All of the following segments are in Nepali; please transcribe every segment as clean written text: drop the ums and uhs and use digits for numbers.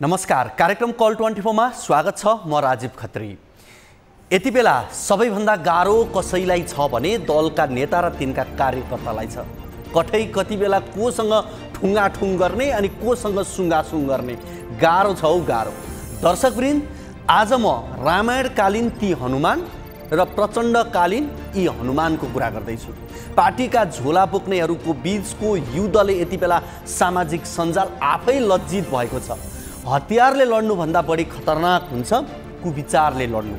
नमस्कार, कार्यक्रम कल 24 मा स्वागत छ। म राजीव खत्री। यति बेला सबैभन्दा गाह्रो कसैलाई छ भने दलका नेता र तिनका कार्यकर्तालाई छ। कति बेला कोसँग ठुङ्गाठुङ गर्ने अनि कोसँग सुङ्गासुङ गर्ने गाह्रो छ। गाह्रो दर्शकवृन्द, आज म रामायणकालीन ती हनुमान र प्रचण्डकालीन यी हनुमानको कुरा गर्दैछु। पार्टीका झोला बोक्नेहरूको बीचको युद्धले यति बेला सामाजिक सञ्जाल आफै लज्जित भएको छ। हतियारले लड्नुभन्दा बढी खतरनाक हुन्छ कुविचारले लड्नु।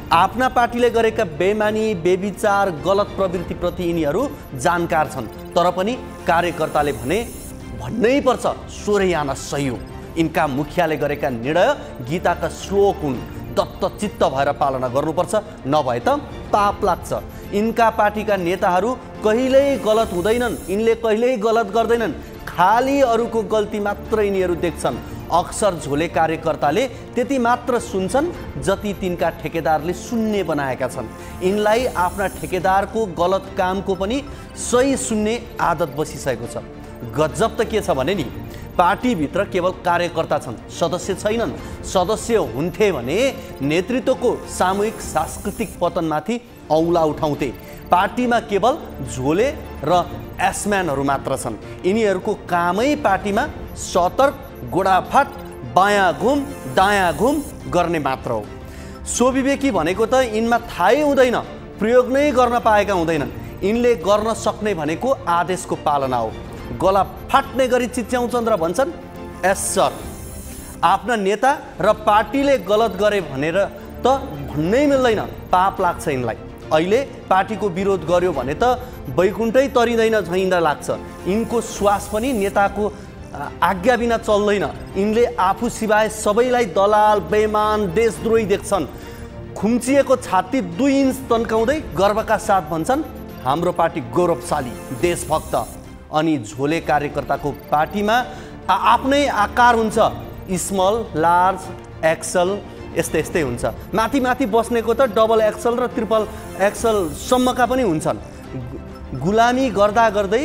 आफ्ना पार्टीले गरेका बेमानी बेविचार गलत प्रवृत्तिप्रति यिनीहरू जानकार छन्, तर पनि कार्यकर्ताले भन्नै पर्छ सोरै आना सही हो। यिनका मुखियाले गरेका निर्णय गीताका श्लोक हुन्, दत्तचित्त भएर पालना गर्नुपर्छ, नभए त पाप लाग्छ। यिनका पार्टीका नेताहरू कहिल्यै गलत हुँदैनन्, यिनले कहिल्यै गलत गर्दैनन्, खाली अरूको गल्ती मात्र यिनीहरू देख्छन्। अक्सर झोले कार्यकर्ताले त्यति मात्र सुन्छन् जति तिनका ठेकेदारले सुन्ने बनाएका छन्। यिनलाई आफ्ना ठेकेदारको गलत कामको पनि सही सुन्ने आदत बसिसकेको छ। गजब त के छ भने नि, पार्टीभित्र केवल कार्यकर्ता छन्, सदस्य छैनन्। सदस्य हुन्थे भने नेतृत्वको सामूहिक सांस्कृतिक पतनमाथि औँला उठाउँथे। पार्टीमा केवल झोले र एसम्यानहरू मात्र छन्। यिनीहरूको कामै पार्टीमा सतर्क, गोडाफाट, बायाँ घुम दायाँ घुम गर्ने मात्र हो। स्वविवेकी भनेको त यिनमा थाहै हुँदैन, प्रयोग नै गर्न पाएका हुँदैनन्। यिनले गर्न सक्ने भनेको आदेशको पालना हो। गला फाट्ने गरी चिच्याउँछन् र भन्छन् एस सर। आफ्ना नेता र पार्टीले गलत गरे भनेर त भन्नै मिल्दैन, पाप लाग्छ यिनलाई। अहिले पार्टीको विरोध गर्यो भने त बैकुण्ठै तरिँदैन झैँदा लाग्छ। यिनको श्वास पनि नेताको आज्ञा बिना चल्दैन। यिनले आफू सिवाय सबैलाई दलाल, बेमान, देशद्रोही देख्छन्। खुम्चिएको छाती 2 इन्च तन्काउँदै गर्वका साथ भन्छन् हाम्रो पार्टी गौरवशाली, देशभक्त। अनि झोले कार्यकर्ताको पार्टीमा आफ्नै आकार हुन्छ, स्मल, लार्ज, एक्सल, यस्तै हुन्छ। माथि बस्नेको त डबल एक्सल र ट्रिपल एक्सल सम्मका पनि हुन्छन्। गुलामी गर्दा गर्दै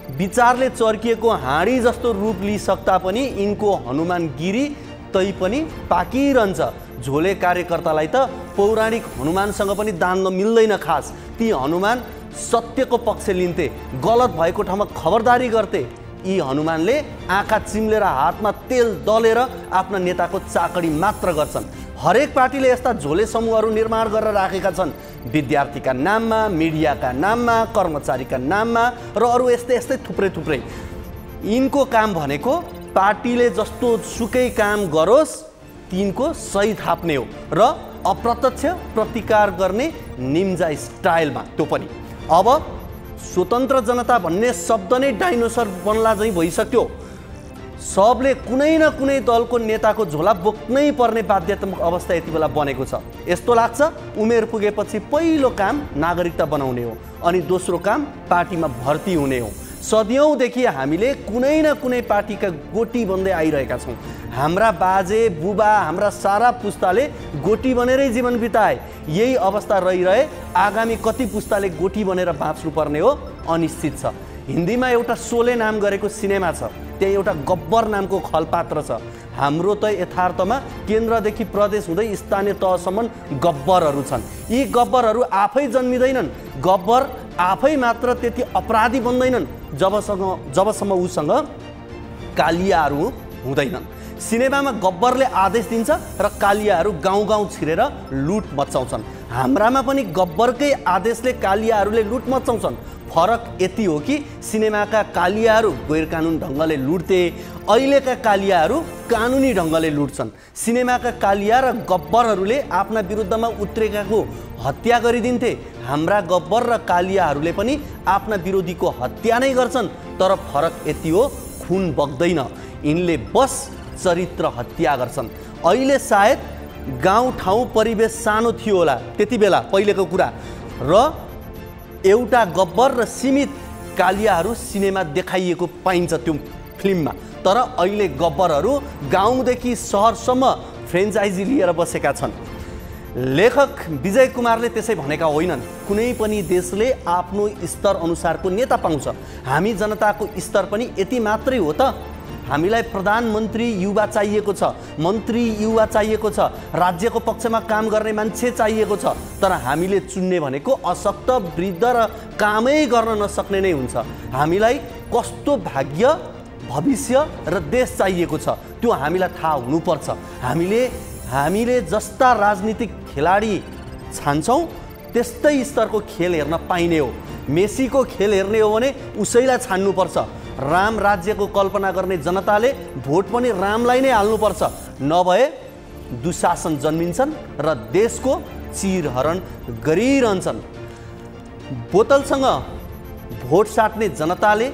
विचारले चर्किएको हाँडी जस्तो रूप लिइसक्दा पनि यिनको हनुमानगिरी तै पनि पाकिरहन्छ। झोले कार्यकर्तालाई त पौराणिक हनुमानसँग पनि दान्न मिल्दैन। खास ती हनुमान सत्यको पक्ष लिन्थे, गलत भएको ठाउँमा खबरदारी गर्थे। यी हनुमानले आँखा चिम्लेर हातमा तेल दलेर आफ्ना नेताको चाकडी मात्र गर्छन्। हरेक पार्टीले यस्ता झोले समूहहरू निर्माण गरेर राखेका छन्, विद्यार्थीका नाममा, मिडियाका नाममा, कर्मचारीका नाममा र अरू यस्तै थुप्रै। यिनको काम भनेको पार्टीले जस्तो सुकै काम गरोस् तिनको सही थाप्ने हो र अप्रत्यक्ष प्रतिकार गर्ने निन्जा स्टाइलमा। त्यो पनि अब स्वतन्त्र जनता भन्ने शब्द नै डाइनोसर बन्ला झैँ भइसक्यो। सबले कुनै न कुनै दलको नेताको झोला बोक्नै पर्ने बाध्यतात्मक अवस्था यति बेला बनेको छ। यस्तो लाग्छ उमेर पुगेपछि पहिलो काम नागरिकता बनाउने हो, अनि दोस्रो काम पार्टीमा भर्ती हुने हो। सदियौँदेखि हामीले कुनै न कुनै पार्टीका गोटी बन्दै आइरहेका छौँ। हाम्रा बाजे बुबा, हाम्रा सारा पुस्ताले गोटी बनेरै जीवन बिताए। यही अवस्था रहिरहे आगामी कति पुस्ताले गोटी बनेर बाँच्नुपर्ने हो, अनिश्चित छ। हिन्दीमा एउटा शोले नाम गरेको सिनेमा छ, त्यहाँ एउटा गब्बर नामको खलपात्र छ। हाम्रो त यथार्थमा केन्द्रदेखि प्रदेश हुँदै स्थानीय तहसम्म गब्बरहरू छन्। यी गब्बरहरू आफै जन्मिँदैनन्, गब्बर आफै मात्र त्यति अपराधी बन्दैनन् जबसम्म उसँग कालियाहरू हुँदैनन्। सिनेमामा गब्बरले आदेश दिन्छ र कालियाहरू गाउँ छिरेर लुट मचाउँछन्। हाम्रामा पनि गब्बरकै आदेशले कालियाहरूले लुट मचाउँछन्। फरक यति हो कि सिनेमाका कालियाहरू गैरकानुन ढङ्गले लुट्थे, अहिलेका कालियाहरू कानुनी ढङ्गले लुट्छन्। सिनेमाका कालिया र गब्बरहरूले आफ्ना विरुद्धमा उत्रेकाको हत्या गरिदिन्थे। हाम्रा गब्बर र कालियाहरूले पनि आफ्ना विरोधीको हत्या नै गर्छन्, तर फरक यति हो खुन बग्दैन। यिनले बस चरित्र हत्या गर्छन्। अहिले सायद गाउँठाउँ परिवेश सानो थियो होला त्यति बेला, पहिलेको कुरा, र एउटा गब्बर र सीमित कालियाहरू सिनेमा देखाइएको पाइन्छ त्यो फिल्ममा। तर अहिले गब्बरहरू गाउँदेखि सहरसम्म फ्रेन्चाइजी लिएर बसेका छन्। लेखक विजय कुमारले त्यसै भनेका होइनन्। कुनै पनि देशले आफ्नो स्तर अनुसारको नेता पाउँछ। हामी जनताको स्तर पनि यति मात्रै हो त। हामीलाई प्रधानमन्त्री युवा चाहिएको छ, मन्त्री युवा चाहिएको छ, राज्यको पक्षमा काम गर्ने मान्छे चाहिएको छ, तर हामीले चुन्ने भनेको अशक्त, वृद्ध र कामै गर्न नसक्ने नै हुन्छ। हामीलाई कस्तो भाग्य, भविष्य र देश चाहिएको छ त्यो हामीलाई थाहा हुनुपर्छ। हामीले जस्ता राजनीतिक खेलाडी छान्छौँ त्यस्तै स्तरको खेल हेर्न पाइने हो। मेसीको खेल हेर्ने हो भने उसैलाई छान्नुपर्छ। राम राज्यको कल्पना गर्ने जनताले भोट पनि रामलाई नै हाल्नुपर्छ, नभए दुशासन जन्मिन्छन् र देशको चिरहरण गरिरहन्छन्। बोतलसँग भोट साट्ने जनताले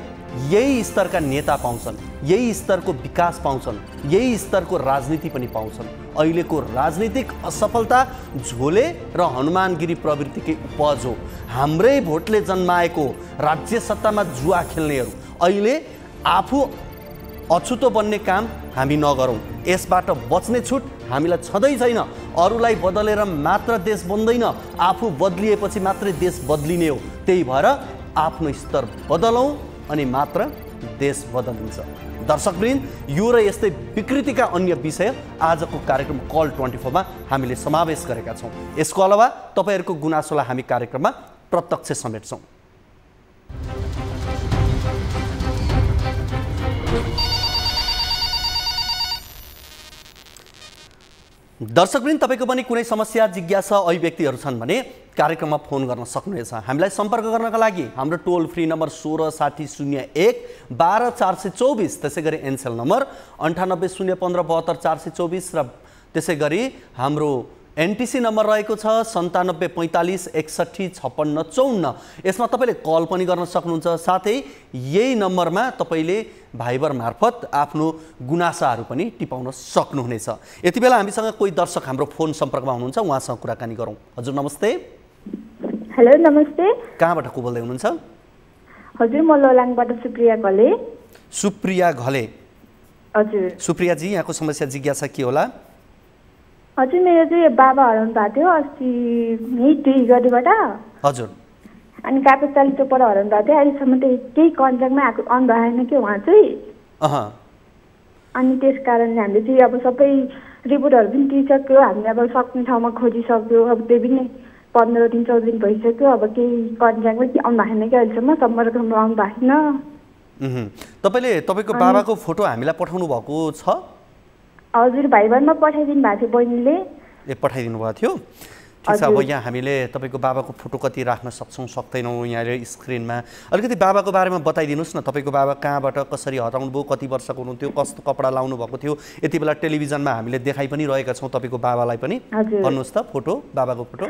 यही स्तरका नेता पाउँछन्, यही स्तरको विकास पाउँछन्, यही स्तरको राजनीति पनि पाउँछन्। अहिलेको राजनीतिक असफलता झोले र हनुमानगिरी प्रवृत्तिकै उपज हो। हाम्रै भोटले जन्माएको राज्य सत्तामा जुवा खेल्नेहरू अहिले आफू अछुतो बन्ने काम हामी नगरौँ। यसबाट बच्ने छुट हामीलाई छँदै छैन। अरूलाई बदलेर मात्र देश बन्दैन, आफू बदलिएपछि मात्रै देश बदलिने हो। त्यही भएर आफ्नो स्तर बदलौँ अनि मात्र देश बदलिन्छ। दर्शकवृन्द, यो र यस्तै विकृतिका अन्य विषय आजको कार्यक्रम कल 24 मा हामीले समावेश गरेका छौँ। यसको अलावा तपाईँहरूको गुनासोलाई हामी कार्यक्रममा प्रत्यक्ष समेट्छौँ। दर्शकवृन्द, तपाईँको पनि कुनै समस्या, जिज्ञासा, अभिव्यक्तिहरू छन् भने कार्यक्रममा फोन गर्न सक्नुहुनेछ। हामीलाई सम्पर्क गर्नका लागि हाम्रो टोल फ्री नम्बर 16 60 01 12 424, त्यसै गरी एनसेल नम्बर 98 015 72 424 र त्यसै गरी हाम्रो एनटिसी नम्बर रहेको छ 97 45 61 56 54। यसमा तपाईँले कल पनि गर्न सक्नुहुन्छ। साथै यही नम्बरमा तपाईँले भाइबर मार्फत आफ्नो गुनासाहरू पनि टिपाउन सक्नुहुनेछ। यति बेला हामीसँग कोही दर्शक हाम्रो फोन सम्पर्कमा हुनुहुन्छ, उहाँसँग कुराकानी गरौँ। हजुर नमस्ते। हेलो नमस्ते। कहाँबाट को बोल्दै हुनुहुन्छ? हजुर, म लोलाङबाट सुप्रिया घले। सुप्रिया घले। हजुर। सुप्रिया जी, यहाँको समस्या जिज्ञासा के होला? हजुर, मेरो चाहिँ बाबा हराउनु भएको थियो अस्ति यही 2 गतेबाट। हजुर। अनि कागज 40 चोकबाट हराउनु भएको थियो। अहिलेसम्म त केही कन्ट्याक्टमा आउनु भएन कि उहाँ चाहिँ। अनि त्यस कारणले हामीले चाहिँ अब सबै रिपोर्टहरू पनि दिइसक्यो। हामीले अब सक्ने ठाउँमा खोजिसक्यो। अब त्यही पनि 15 दिन 14 दिन भइसक्यो। अब केही कन्ट्याक्टमै आउनु भएन कि अहिलेसम्म सम्पर्कमा आउनु भएन। तपाईँले तपाईँको बाबाको फोटो हामीलाई पठाउनु भएको छ? हजुर, भाइबरमा पठाइदिनु भएको थियो बहिनीले। पठाइदिनु भएको थियो। ठिक छ, अब यहाँ हामीले तपाईँको बाबाको फोटो कति राख्न सक्छौँ सक्दैनौँ यहाँले स्क्रिनमा अलिकति बाबाको बारेमा बताइदिनुहोस् न। तपाईँको बाबा कहाँबाट कसरी हराउनु भयो, कति वर्षको हुनुहुन्थ्यो, कस्तो कपडा लाउनु भएको थियो? यति बेला टेलिभिजनमा हामीले देखाइ पनि रहेका छौँ तपाईँको बाबालाई पनि। भन्नुहोस् त फोटो, बाबाको फोटो।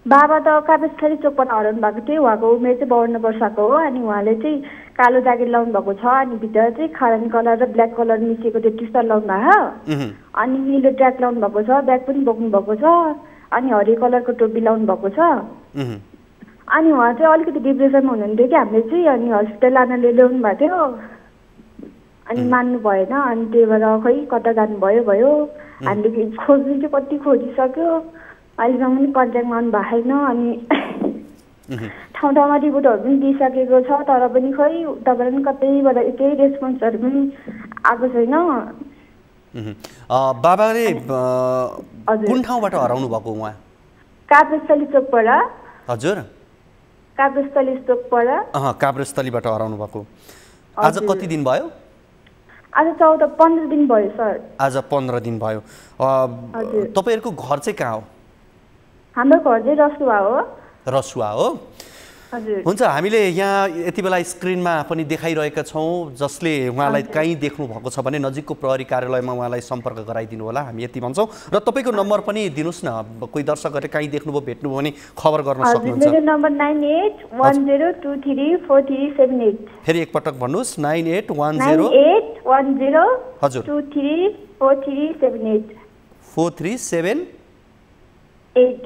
बाबा त कागजथली चोकबाट हराउनु भएको थियो। उहाँको उमेर चाहिँ 52 वर्षको हो। अनि उहाँले चाहिँ कालो ज्याकेट लाउनु भएको छ, अनि भित्र चाहिँ खारानी कलर र ब्ल्याक कलर मिसिएको त्यो टी सर्ट लाउनु भएको, अनि निलो ट्र्याक लाउनु भएको छ, ब्याग पनि बोक्नु भएको छ, अनि हरियो कलरको टोपी लाउनु भएको छ। अनि उहाँ चाहिँ अलिकति डिप्रेसनमा हुनुहुन्थ्यो कि हामीले चाहिँ, अनि हस्पिटल लान ल्याउनु भएको थियो। अनि मान्नु भएन। अनि त्यही भएर खै कता जानुभयो भयो। हामीले खोज्नु चाहिँ कति खोजिसक्यो, अहिलेसम्म पनि कन्ट्याक्टमा आउनु भएको छैन। अनि ठाउँ ठाउँमा रिपोर्टहरू पनि दिइसकेको छ, तर पनि खै तपाईँलाई पनि कतैबाट केही रेस्पोन्सहरू पनि आएको छैन। बाबाले कुन ठाउँबाट हराउनु भएको उहाँ? काभ्रेस्थली चोकबाट। हजुर, काभ्रेस्थली चोकबाट। काभ्रेस्थलीबाट हराउनु भएको। आज कति दिन भयो? आज 15 दिन भयो सर। आज 15 दिन भयो। तपाईँहरूको घर चाहिँ कहाँ हो? हाम्रो घर चाहिँ रसुवा हो। रसुवा हो। हुन्छ, हामीले यहाँ यति बेला स्क्रिनमा पनि देखाइरहेका छौँ। जसले उहाँलाई कहीँ देख्नु भएको छ भने नजिकको प्रहरी कार्यालयमा उहाँलाई सम्पर्क गराइदिनु होला, हामी यति भन्छौँ। र तपाईँको नम्बर पनि दिनुहोस् न, कोही दर्शकहरूले कहीँ देख्नुभयो भेट्नुभयो भने खबर गर्न सक्नुहुन्छ। मेरो नम्बर 9810234378। फेरि एकपटक भन्नुहोस्। 9810234378।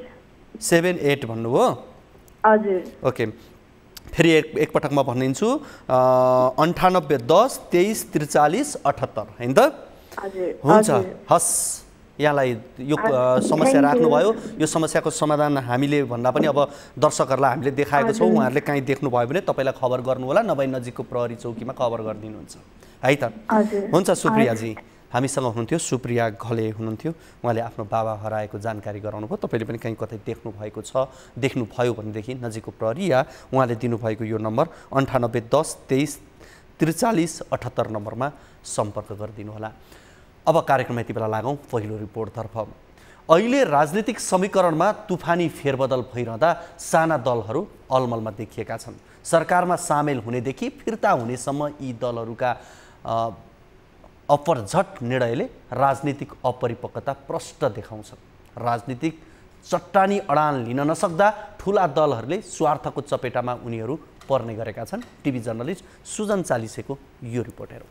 4378 भन्नुभयो? हजुर। ओके, फेरि एकपटक म भनिदिन्छु। 9810 23 43 78 होइन त? हजुर। हुन्छ, हस् यहाँलाई यो समस्या राख्नुभयो। यो समस्याको समाधान हामीले भन्दा पनि अब दर्शकहरूलाई हामीले देखाएको छौँ, उहाँहरूले काहीँ देख्नुभयो भने तपाईँलाई खबर गर्नु होला, नभए नजिकको प्रहरी चौकीमा खबर गरिदिनुहुन्छ है त। हुन्छ सुप्रियाजी, हामीसँग हुनुहुन्थ्यो सुप्रिया घले हुनुहुन्थ्यो। उहाँले आफ्नो बाबा हराएको जानकारी गराउनु भयो। तपाईँले पनि कहीँ कतै देख्नुभएको छ, देख्नुभयो भनेदेखि नजिकको प्रहरी या उहाँले दिनुभएको यो नम्बर 98 10 23 43 78 नम्बरमा सम्पर्क गरिदिनु होला। अब कार्यक्रम यति बेला लागौँ पहिलो रिपोर्टतर्फ। अहिले राजनीतिक समीकरणमा तुफानी फेरबदल भइरहँदा साना दलहरू अलमलमा देखिएका छन्। सरकारमा सामेल हुनेदेखि फिर्ता हुनेसम्म यी दलहरूका अपरझट निर्णयले राजनीतिक अपरिपक्वता प्रष्ट देखाउँछ। राजनीतिक चट्टानी अडान लिन नसक्दा ठुला दलहरूले स्वार्थको चपेटामा उनीहरू पर्ने गरेका छन्। टिभी जर्नलिस्ट सुजन चालिसेको यो रिपोर्ट हेरौँ।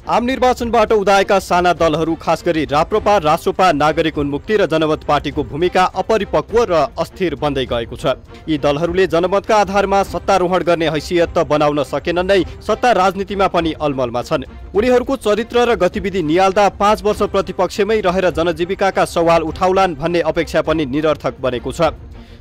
आम निर्वाचनबाट उदाएका साना दलहरू खास गरी राप्रपा, रासोपा, नागरिक उन्मुक्ति र जनमत पार्टीको भूमिका अपरिपक्व र अस्थिर बन्दै गएको छ। यी दलहरूले जनमतका आधारमा सत्तारोहण गर्ने हैसियत त बनाउन सकेनन् नै, सत्ता राजनीतिमा पनि अलमलमा छन्। उनीहरूको चरित्र र गतिविधि नियाल्दा 5 वर्ष प्रतिपक्षमै रहेर जनजीविकाका सवाल उठाउलान् भन्ने अपेक्षा पनि निरर्थक बनेको छ।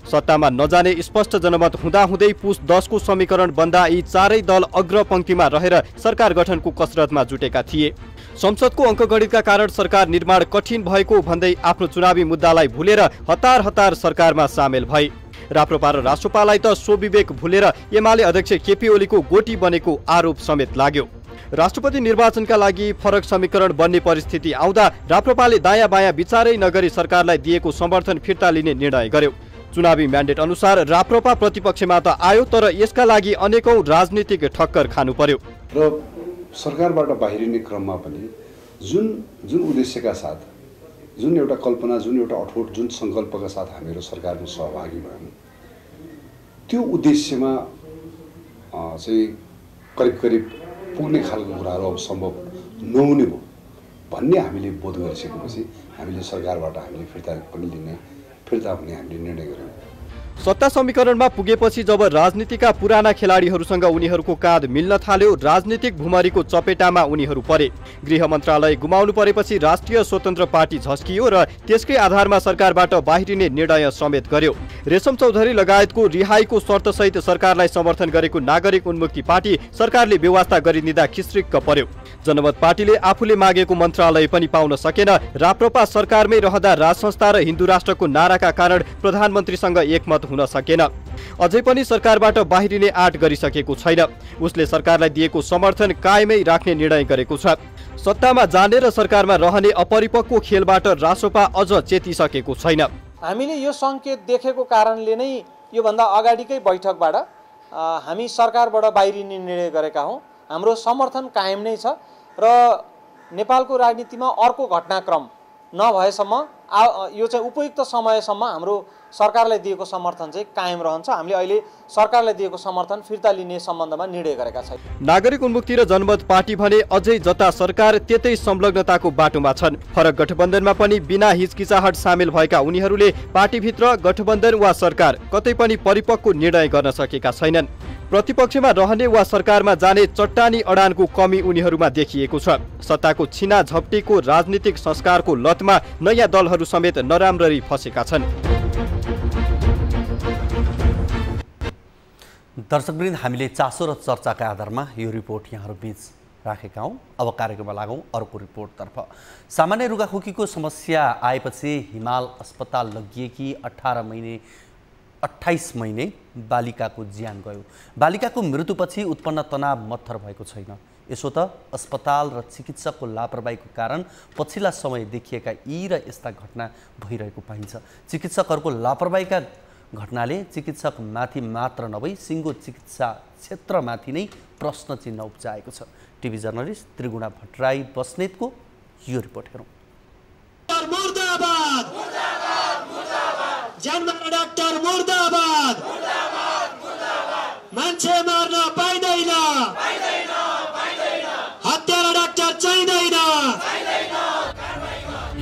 सत्तामा नजाने स्पष्ट जनमत हुँदाहुँदै पुस 10 को समीकरण बन्दा यी चारै दल अग्रपंक्तिमा रहेर सरकार गठनको कसरतमा जुटेका थिए। संसदको अङ्कगणितका कारण सरकार निर्माण कठिन भएको भन्दै आफ्नो चुनावी मुद्दालाई भुलेर हतार हतार सरकारमा सामेल भए। राप्रपा र रासोपालाई त स्वविवेक भुलेर एमाले अध्यक्ष केपी ओलीको गोटी बनेको आरोप समेत लाग्यो। राष्ट्रपति निर्वाचनका लागि फरक समीकरण बन्ने परिस्थिति आउँदा राप्रपाले दायाँ बायाँ विचारै नगरी सरकारलाई दिएको समर्थन फिर्ता लिने निर्णय गर्यो। चुनावी म्यान्डेट अनुसार राप्रपा प्रतिपक्षमा त आयो, तर यसका लागि अनेकौं राजनीतिक ठक्कर खानु पर्यो र सरकारबाट बाहिरिने क्रममा पनि जुन उद्देश्यका साथ, जुन एउटा कल्पना, जुन एउटा अठोट, जुन संकल्पका साथ हामीहरू सरकारमा सहभागी भयौँ, त्यो उद्देश्यमा चाहिँ करिब पुग्ने खालको कुराहरू अब सम्भव नहुने भयो भन्ने हामीले बोध गरिसकेपछि हामीले सरकारबाट हामीले फिर्ता हुने हामीले निर्णय गर्यौँ। सत्ता समीकरणमा पुगेपछि जब राजनीतिका पुराना खेलाडीहरूसँग उनीहरूको काँध मिल्न थाल्यो, राजनीतिक भुमरीको चपेटामा उनीहरू परे। गृह मन्त्रालय गुमाउनु परेपछि राष्ट्रिय स्वतन्त्र पार्टी झस्कियो र त्यसकै आधारमा सरकारबाट बाहिरिने निर्णय समेत गर्यो। रेशम चौधरी लगायतको रिहाईको शर्तसहित सरकारलाई समर्थन गरेको नागरिक उन्मुक्ति पार्टी सरकारले व्यवस्था गरिदिँदा खिस्रिक्क पर्यो। जनमत पार्टीले आफूले मागेको मन्त्रालय पनि पाउन सकेन। राप्रपा सरकारमै रहँदा राजसंस्था र हिन्दू राष्ट्रको नाराका कारण प्रधानमन्त्रीसँग एकमत हुन सकेन। अझै पनि सरकारबाट बाहिरिने आँट गरिसकेको छैन। उसले सरकारलाई दिएको समर्थन कायमै राख्ने निर्णय गरेको छ। सत्तामा जाने र सरकारमा रहने अपरिपक्व खेलबाट रासोपा अझ चेतिसकेको छैन। हामीले यो सङ्केत देखेको कारणले नै योभन्दा अगाडिकै बैठकबाट हामी सरकारबाट बाहिरिने निर्णय गरेका हौँ। हाम्रो समर्थन कायम नै छ र नेपालको राजनीतिमा अर्को घटनाक्रम नभएसम्म यो चाहिँ उपयुक्त समयसम्म हाम्रो सरकारलाई दिएको समर्थन चाहिँ कायम रहन्छ। हामीले अहिले सरकारलाई दिएको समर्थन फिर्ता लिने सम्बन्धमा निर्णय गरेका छौँ। नागरिक उन्मुक्ति र जनमत पार्टी भने अझै जता सरकार त्यतै संलग्नताको बाटोमा छन्। फरक गठबन्धनमा पनि बिना हिचकिचाहट सामेल भएका उनीहरूले पार्टीभित्र गठबन्धन वा सरकार कतै पनि परिपक्व निर्णय गर्न सकेका छैनन्। प्रतिपक्षमा रहने वा सरकारमा जाने चट्टानी अडानको कमी उनीहरूमा देखिएको छ। सत्ताको छिना झप्टीको राजनीतिक संस्कारको लतमा नयाँ दलहरू समेत नराम्ररी फसेका छन्। दर्शकवृन्द, हामीले चासो र चर्चाका आधारमा यो रिपोर्ट यहाँहरू बीच राखेका हौँ। अब कार्यक्रममा लागौँ अर्को रिपोर्टतर्फ। सामान्य रुगाखोकीको समस्या आएपछि हिमाल अस्पताल लगिएकी 28 महिने बालिकाको ज्यान गयो। बालिकाको मृत्युपछि उत्पन्न तनाव मत्थर भएको छैन। यसो त अस्पताल र चिकित्सकको लापरवाहीको कारण पछिल्ला समय देखिएका यी र यस्ता घटना भइरहेको पाइन्छ। चिकित्सकहरूको लापरवाहीका घटनाले चिकित्सकमाथि मात्र नभई सिङ्गो चिकित्सा क्षेत्रमाथि नै प्रश्न चिन्ह उब्जाएको छ। टिभी जर्नलिस्ट त्रिगुणा भट्टराई बस्नेतको यो रिपोर्ट हेरौँ। डाक्टर मुर्दाबाद, मान्छे मार्न पाइँदैन, हत्यारा डाक्टर चाहिँदैन।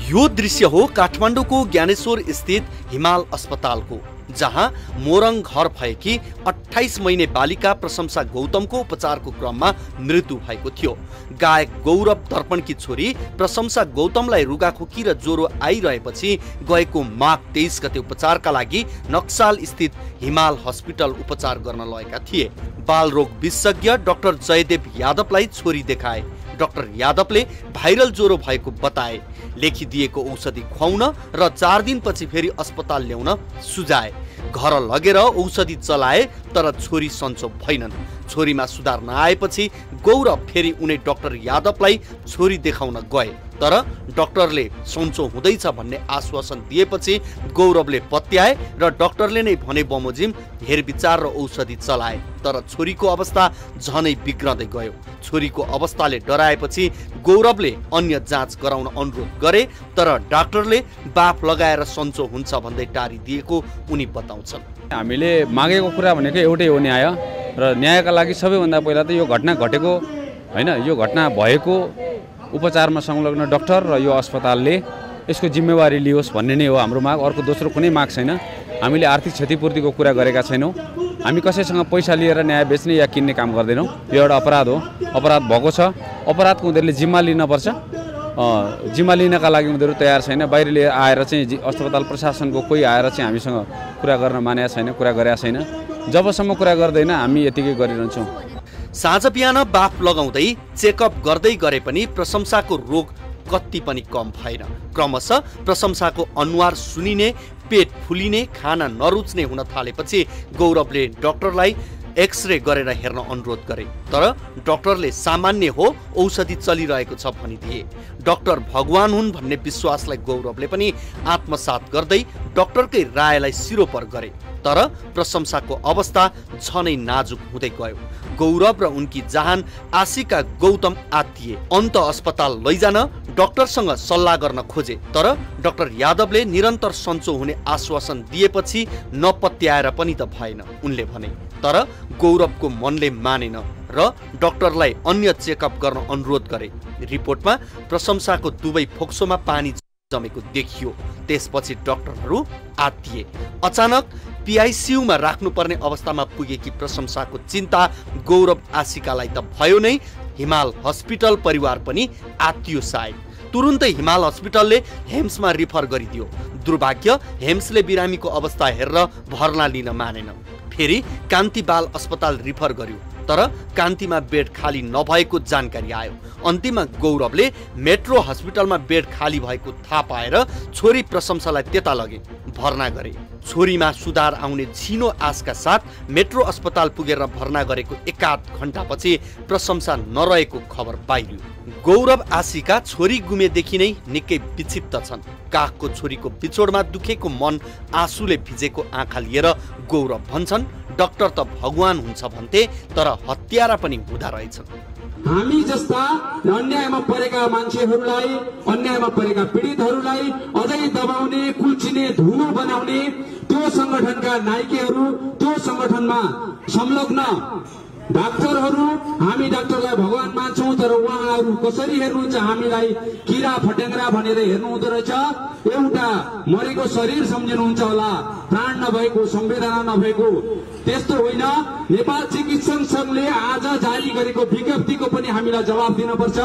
यो दृश्य हो काठमाडौँको ज्ञानेश्वर स्थित हिमाल अस्पतालको। जहाँ मोरङ घर भएकी 28 महिने बालिका प्रशंसा गौतमको उपचारको क्रममा मृत्यु भएको थियो। गायक गौरव दर्पणकी छोरी प्रशंसा गौतमलाई रुगाखोकी र ज्वरो आइरहेपछि गएको माघ 23 गते उपचारका लागि नक्साल स्थित हिमाल हस्पिटल उपचार गर्न लगेका थिए। बालरोग विशेषज्ञ डाक्टर जयदेव यादवलाई छोरी देखाए। डाक्टर यादवले भाइरल ज्वरो भएको बताए। लेखिदिएको औषधि खुवाउन र 4 दिनपछि फेरि अस्पताल ल्याउन सुझाए। घर लगेर औषधि चलाए तर छोरी सन्चो भएनन्। छोरीमा सुधार नआएपछि गौरव फेरि उनी डाक्टर यादवलाई छोरी देखाउन गए, तर डाक्टरले सन्चो हुँदैछ भन्ने आश्वासन दिएपछि गौरवले पत्याए र डाक्टरले नै भने बमोजिम हेरविचार र औषधि चलाए, तर छोरीको अवस्था झनै बिग्रदै गयो। छोरीको अवस्थाले डराएपछि गौरवले अन्य जाँच गराउन अनुरोध गरे, तर डाक्टरले बाफ लगाएर सन्चो हुन्छ भन्दै टारिदिएको उनी बताउँछन्। हामीले मागेको कुरा भनेको एउटै हो, न्याय। र न्यायका लागि सबैभन्दा पहिला त यो घटना घटेको हैन, यो घटना भएको उपचारमा संलग्न डाक्टर र यो अस्पतालले यसको जिम्मेवारी लियोस् भन्ने नै हो हाम्रो माग। अर्को दोस्रो कुनै माग छैन। हामीले आर्थिक क्षतिपूर्तिको कुरा गरेका छैनौँ। हामी कसैसँग पैसा लिएर न्याय बेच्ने या किन्ने काम गर्दैनौँ। यो एउटा अपराध हो, अपराध भएको छ। अपराधको उनीहरूले जिम्मा लिनुपर्छ। जिम्मा लिनका लागि उनीहरू तयार छैन। बाहिरले आएर चाहिँ अस्पताल प्रशासनको कोही आएर चाहिँ हामीसँग कुरा गर्न मानेको छैन, कुरा गरेका छैन। जबसम्म कुरा गर्दैन हामी यतिकै गरिरहन्छौँ। साँझ बिहान बाफ लगाउँदै चेकअप गर्दै गरे पनि प्रशंसाको रोग कति पनि कम भएन। क्रमशः प्रशंसाको अनुहार सुनिने, पेट फुलिने, खाना नरुच्ने हुन थालेपछि गौरवले डाक्टरलाई एक्सरे गरेर हेर्न अनुरोध गरे, तर डाक्टरले सामान्य हो, औषधि चलिरहेको छ भनिदिए। डाक्टर भगवान हुन् भन्ने विश्वासलाई गौरवले पनि आत्मसात गर्दै डाक्टरकै रायलाई सिरोपर गरे, तर प्रशंसाको अवस्था झनै नाजुक हुँदै गयो। गौरव र उनकी जहान आशिका गौतम आत्तिए। अन्त अस्पताल लैजान डाक्टरसँग सल्लाह गर्न खोजे, तर डाक्टर यादवले निरन्तर सन्चो हुने आश्वासन दिएपछि नपत्याएर पनि त भएन उनले भने। तर गौरवको मनले मानेन र डाक्टरलाई अन्य चेकअप गर्न अनुरोध गरे। रिपोर्टमा प्रशंसाको दुवै फोक्सोमा पानी जमेको देखियो। त्यसपछि डाक्टरहरू आत्तिए। अचानक PICUमा राख्नुपर्ने अवस्थामा पुगेकी प्रशंसाको चिन्ता गौरव आशिकालाई त भयो नै, हिमाल हस्पिटल परिवार पनि आत्तियो सायद। तुरुन्तै हिमाल हस्पिटलले हेम्समा रिफर गरिदियो। दुर्भाग्य हेम्सले बिरामीको अवस्था हेरेर भर्ना लिन मानेन। फेरि कान्ति बाल अस्पताल रिफर गर्यो, तर कान्तिमा बेड खाली नभएको जानकारी आयो। अन्तिममा गौरवले मेट्रो हस्पिटलमा बेड खाली भएको थाहा पाएर छोरी प्रशंसालाई त्यता लगे, भर्ना गरे। छोरीमा सुधार आउने झिनो आशका साथ मेट्रो अस्पताल पुगेर भर्ना गरेको 1-8 घण्टापछि प्रशंसा नरहेको खबर पाइयो। गौरव आशिका छोरी गुमेदेखि नै निकै विक्षिप्त छन्। काखको छोरीको बिछोडमा दुखेको मन आँसुले भिजेको आँखा लिएर गौरव भन्छन्, डाक्टर त भगवान हुन्छ भन्थे, तर हत्यारा पनि हुँदा रहेछन्। हामी जस्ता अन्यायमा परेका मान्छेहरूलाई, अन्यायमा परेका पीडितहरूलाई अझै दबाउने, कुल्चिने, धुलो बनाउने त्यो संगठनका नायकहरू, त्यो संगठनमा संलग्न डाक्टरहरू, हामी डाक्टरलाई भगवान मान्छौँ, तर उहाँहरू कसरी हेर्नुहुन्छ हामीलाई किरा फट्याङ्ग्रा भनेर हेर्नु हुँदो रहेछ। एउटा मरेको शरीर सम्झिनुहुन्छ होला, प्राण नभएको, संवेदना नभएको। त्यस्तो होइन। नेपाल चिकित्सक संघले आज जारी गरेको विज्ञप्तिको पनि हामीलाई जवाब दिनुपर्छ।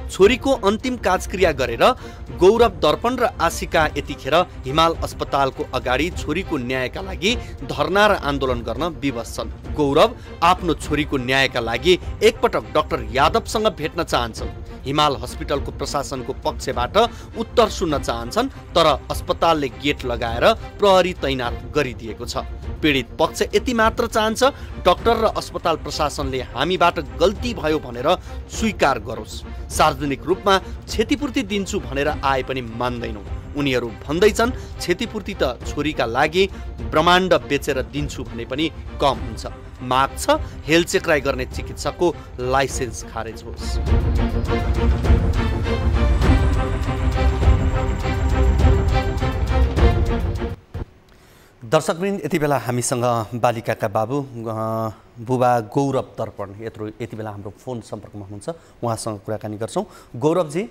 छोरीको अन्तिम काजक्रिया गरेर गौरव दर्पण र आशिका यतिखेर हिमाल अस्पतालको अगाडि छोरीको न्यायका लागि धरना र आन्दोलन गर्न विवश छन्। गौरव आफ्नो छोरीको न्यायका लागि एकपटक डाक्टर यादवसँग भेट्न चाहन्छन्। हिमाल हस्पिटलको प्रशासनको पक्षबाट उत्तर सुन्न चाहन्छन्, तर अस्पतालले गेट लगाएर प्रहरी तैनात गरिदिएको छ। पीडित पक्ष यति मात्र चाहन्छ, डाक्टर र अस्पताल प्रशासनले हामीबाट गल्ती भयो भनेर स्वीकार गरोस्। सार्वजनिक रूपमा क्षतिपूर्ति दिन्छु भनेर आए पनि मान्दैनौ। उनीहरू भन्दैछन् क्षतिपूर्ति त छोरीका लागि ब्रह्माण्ड बेचेर दिन्छु भने पनि कम हुन्छ। माग छ हेलचेक्राइ गर्ने चिकित्सकको लाइसेन्स खारेज होस्। दर्शकवृन्द, यति बेला हामीसँग बालिकाका बाबु बुबा गौरव दर्पण यति बेला हाम्रो फोन सम्पर्कमा हुनुहुन्छ। उहाँसँग कुराकानी गर्छौँ। गौरवजी,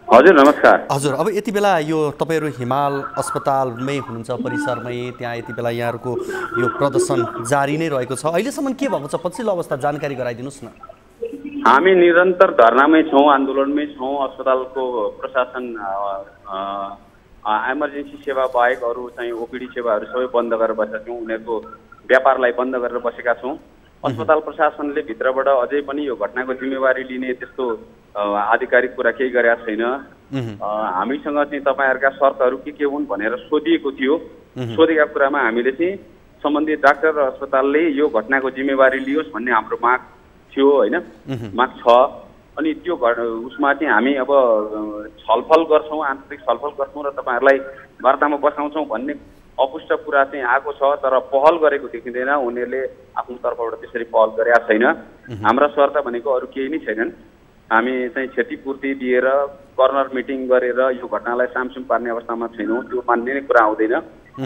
हजुर नमस्कार। हजुर, अब यति बेला यो तपाईँहरू हिमाल अस्पतालमै हुनुहुन्छ, परिसरमै, त्यहाँ यति बेला यहाँहरूको यो प्रदर्शन जारी नै रहेको छ। अहिलेसम्म के भएको छ पछिल्लो अवस्था जानकारी गराइदिनुहोस् न। हामी निरन्तर धरनामै छौँ, आन्दोलनमै छौँ। अस्पतालको प्रशासन इमर्जेन्सी सेवा बाहेक अरू चाहिँ ओपिडी सेवाहरू सबै बन्द गरेर बसेका छौँ। उनीहरूको व्यापारलाई बन्द गरेर बसेका छौँ। अस्पताल प्रशासनले भित्रबाट अझै पनि यो घटनाको जिम्मेवारी लिने त्यस्तो आधिकारिक कुरा केही गरेका छैन। हामीसँग चाहिँ तपाईँहरूका शर्तहरू के हुन् भनेर सोधिएको थियो। सोधेका कुरामा हामीले चाहिँ सम्बन्धित डाक्टर र अस्पतालले यो घटनाको जिम्मेवारी लियोस् भन्ने हाम्रो माग थियो होइन, माग छ। अनि त्यो उसमा चाहिँ हामी अब छलफल गर्छौँ, आन्तरिक छलफल गर्छौँ र तपाईँहरूलाई वार्तामा बसाउँछौँ भन्ने अपुष्ट कुरा चाहिँ आएको छ, तर पहल गरेको देखिँदैन। उनीहरूले आफ्नो तर्फबाट त्यसरी पहल गरेका छैन। हाम्रा शर्त भनेको अरू केही नै छैनन्। हामी चाहिँ क्षतिपूर्ति दिएर कर्नर मिटिङ गरेर यो घटनालाई सामसुम पार्ने अवस्थामा छैनौँ, त्यो मान्ने कुरा आउँदैन।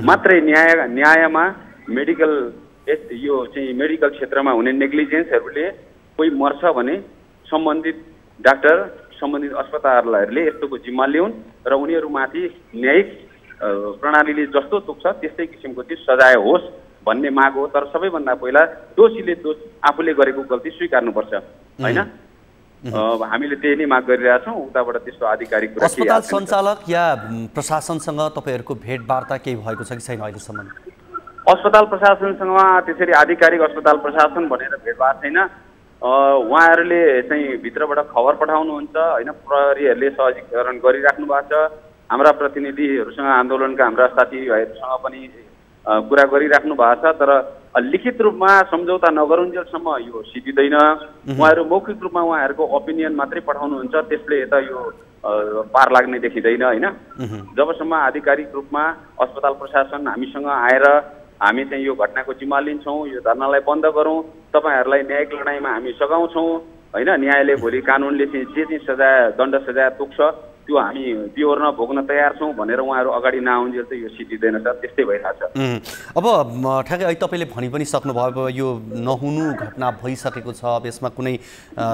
मात्रै न्यायमा मेडिकल यो चाहिँ मेडिकल क्षेत्रमा हुने नेग्लिजेन्सहरूले कोही मर्छ भने सम्बन्धित डाक्टर सम्बन्धित अस्पतालहरूले यस्तोको जिम्मा लिउन् र उनीहरूमाथि न्यायिक प्रणालीले जस्तो तोक्छ त्यस्तै किसिमको चाहिँ सजाय होस् भन्ने माग हो। तर सबैभन्दा पहिला दोषीले दोष आफूले गरेको गल्ती स्वीकार्नुपर्छ होइन। हामीले त्यही नै माग गरिरहेछौँ। उताबाट त्यस्तो आधिकारिक कुरा अस्पताल सञ्चालक या प्रशासनसँग तपाईँहरूको भेटवार्ता केही भएको छ कि छैन अहिलेसम्म? अस्पताल प्रशासनसँग त्यसरी आधिकारिक अस्पताल प्रशासन भनेर भेटभाट छैन। उहाँहरूले चाहिँ भित्रबाट खबर पठाउनुहुन्छ होइन, प्रहरीहरूले सहजीकरण गरिराख्नु भएको छ। हाम्रा प्रतिनिधिहरूसँग आन्दोलनका हाम्रा साथीभाइहरूसँग पनि कुरा गरिराख्नु भएको छ। तर लिखित रूपमा सम्झौता नगरुन्जेलसम्म यो सिद्धिँदैन। उहाँहरू मौखिक रूपमा उहाँहरूको ओपिनियन मात्रै पठाउनुहुन्छ, त्यसले यता यो पार लाग्ने देखिँदैन होइन। जबसम्म आधिकारिक रूपमा अस्पताल प्रशासन हामीसँग आएर हामी चाहिँ यो घटनाको जिम्मा लिन्छौँ, यो धरनालाई बन्द गरौँ, तपाईँहरूलाई न्यायिक लडाइँमा हामी सघाउँछौँ होइन। न्यायले भोलि कानुनले चाहिँ जे सजाय दण्ड सजाय तोक्छ त्यो हामी बिहोर्न भोग्न तयार छौँ भनेर उहाँहरू अगाडि नआउन्जेल चाहिँ यो सिद्धिँदैन सर, त्यस्तै भइरहेछ। अब ठ्याक्कै अहिले तपाईँले भनि पनि सक्नुभयो यो नहुनु घटना भइसकेको छ, अब यसमा कुनै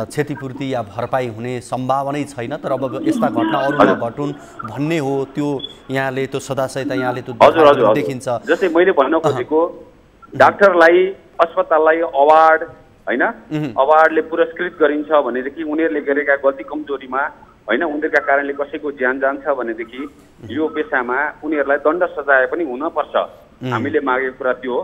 क्षतिपूर्ति या भरपाई हुने सम्भावनै छैन। तर अब यस्ता घटना अरू नघटुन् भन्ने हो, त्यो यहाँले त्यो सदाशयता यहाँले त्यो देखिन्छ। जस्तै मैले भन्न खोजेको डाक्टरलाई अस्पताललाई अवार्ड होइन, अवार्डले पुरस्कृत गरिन्छ भनेदेखि उनीहरूले गरेका गल्ती कमजोरीमा होइन उनीहरूका कारणले कसैको ज्यान जान्छ भनेदेखि यो पेसामा उनीहरूलाई दण्ड सजाय पनि हुनपर्छ। हामीले मागेको कुरा त्यो हो।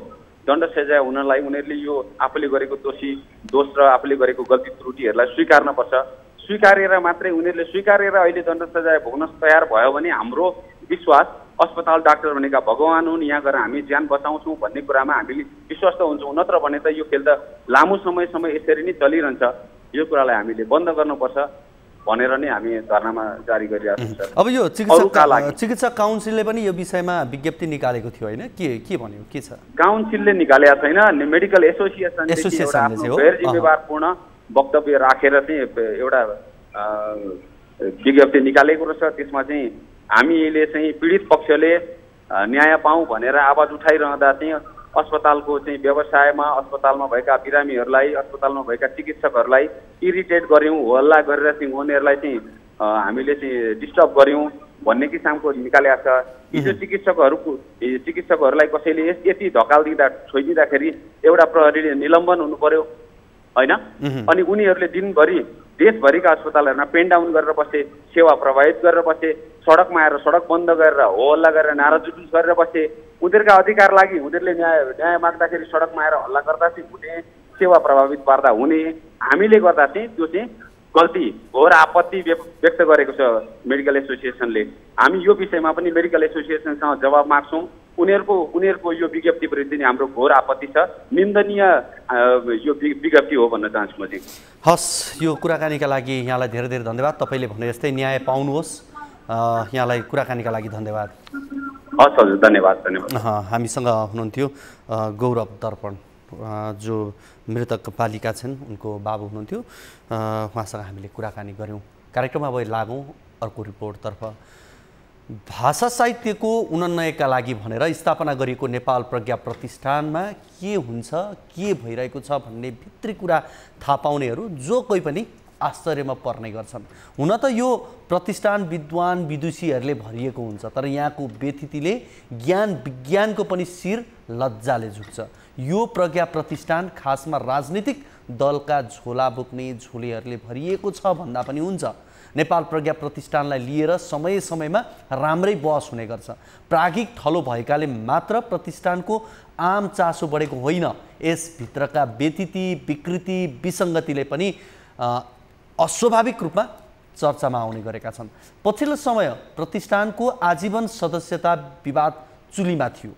दण्ड सजाय हुनलाई उनीहरूले यो आफूले गरेको दोष र आफूले गरेको गल्ती त्रुटिहरूलाई स्वीकार्नुपर्छ। स्वीकारेर मात्रै उनीहरूले स्वीकारेर अहिले दण्ड सजाय भोग्न तयार भयो भने हाम्रो विश्वास अस्पताल डाक्टर भनेका भगवान हुन्, यहाँ गएर हामी ज्यान बचाउँछौँ भन्ने कुरामा हामीले विश्वस्त हुन्छौँ। नत्र भने त यो खेल त लामो समयसम्म यसरी नै चलिरहन्छ। यो कुरालाई हामीले बन्द गर्नुपर्छ भनेर नै हामी धरनामा जारी गरिरहेका छौँ। अब यो चिकित्सा काउन्सिलले पनि यो विषयमा विज्ञप्ति निकालेको थियो होइन, के भन्यो, के छ? काउन्सिलले निकालेका छैन, मेडिकल एसोसिएसनले गैर जिम्मेवारपूर्ण वक्तव्य राखेर चाहिँ एउटा विज्ञप्ति निकालेको रहेछ। त्यसमा चाहिँ हामीले चाहिँ पीडित पक्षले न्याय पाऊँ भनेर आवाज उठाइरहँदा चाहिँ अस्पतालको चाहिँ व्यवसायमा अस्पतालमा भएका बिरामीहरूलाई अस्पतालमा भएका चिकित्सकहरूलाई इरिटेट गऱ्यौँ, हल्ला गरेर चाहिँ उनीहरूलाई चाहिँ हामीले चाहिँ डिस्टर्ब गऱ्यौँ भन्ने किसिमको निकालेको छ। यो चिकित्सकहरूलाई कसैले यति धकाल दिँदा छोइदिँदाखेरि एउटा प्रहरीले निलम्बन हुनु पर्यो होइन। अनि उनीहरूले दिनभरि देशभरिका अस्पतालहरूमा पेन डाउन गरेर बसे, सेवा प्रभावित गरेर बसे, सडकमा आएर सडक बन्द गरेर हो हल्ला गरेर नारा जुलुस गरेर बसे। उनीहरूका अधिकार लागि उनीहरूले न्याय माग्दाखेरि सडकमा आएर हल्ला गर्दा चाहिँ हुने, सेवा प्रभावित पार्दा हुने, हामीले गर्दा चाहिँ त्यो चाहिँ गल्ती घोर आपत्ति व्यक्त गरेको छ मेडिकल एसोसिएसनले। हामी यो विषयमा पनि मेडिकल एसोसिएसनसँग जवाब माग्छौँ। उनीहरूको यो विज्ञप्ति प्रति नै हाम्रो घोर आपत्ति छ, निन्दनीय यो विज्ञप्ति हो भन्न चाहन्छु म चाहिँ। हस्, यो कुराकानीका लागि यहाँलाई धेरै धेरै धन्यवाद। तपाईँले भने जस्तै न्याय पाउनुहोस्, यहाँलाई कुराकानीका लागि धन्यवाद। हस् हजुर, धन्यवाद धन्यवाद। हामीसँग हुनुहुन्थ्यो गौरव दर्पण, जो मृतक बालिका छन्, उनको बाबु हुनुहुन्थ्यो। उहाँसँग हामीले कुराकानी गऱ्यौँ। कार्यक्रममा अब लागौँ अर्को रिपोर्टतर्फ। भाषा साहित्यको उन्नयनका लागि भनेर स्थापना गरिएको नेपाल प्रज्ञा प्रतिष्ठानमा के हुन्छ, के भइरहेको छ भन्ने भित्री कुरा थाहा पाउनेहरू जो कोही पनि आश्चर्यमा पर्ने गर्छन्। हुन त यो प्रतिष्ठान विद्वान विदुषीहरूले भरिएको हुन्छ, तर यहाँको व्यतिथिले ज्ञान विज्ञानको पनि शिर लज्जाले झुक्छ। यो प्रज्ञा प्रतिष्ठान खासमा राजनीतिक दलका झोला बोक्ने झोलेहरूले भरिएको छ भन्दा पनि हुन्छ। नेपाल प्रज्ञा प्रतिष्ठानलाई लिएर समय समयमा राम्रै बहस हुने गर्छ। प्राज्ञिक थलो भएकाले मात्र प्रतिष्ठानको आम चासो बढेको होइन, यसभित्रका व्यतिथि विकृति विसङ्गतिले पनि अस्वाभाविक रूपमा चर्चामा आउने गरेका छन्। पछिल्लो समय प्रतिष्ठानको आजीवन सदस्यता विवाद चुलीमा थियो।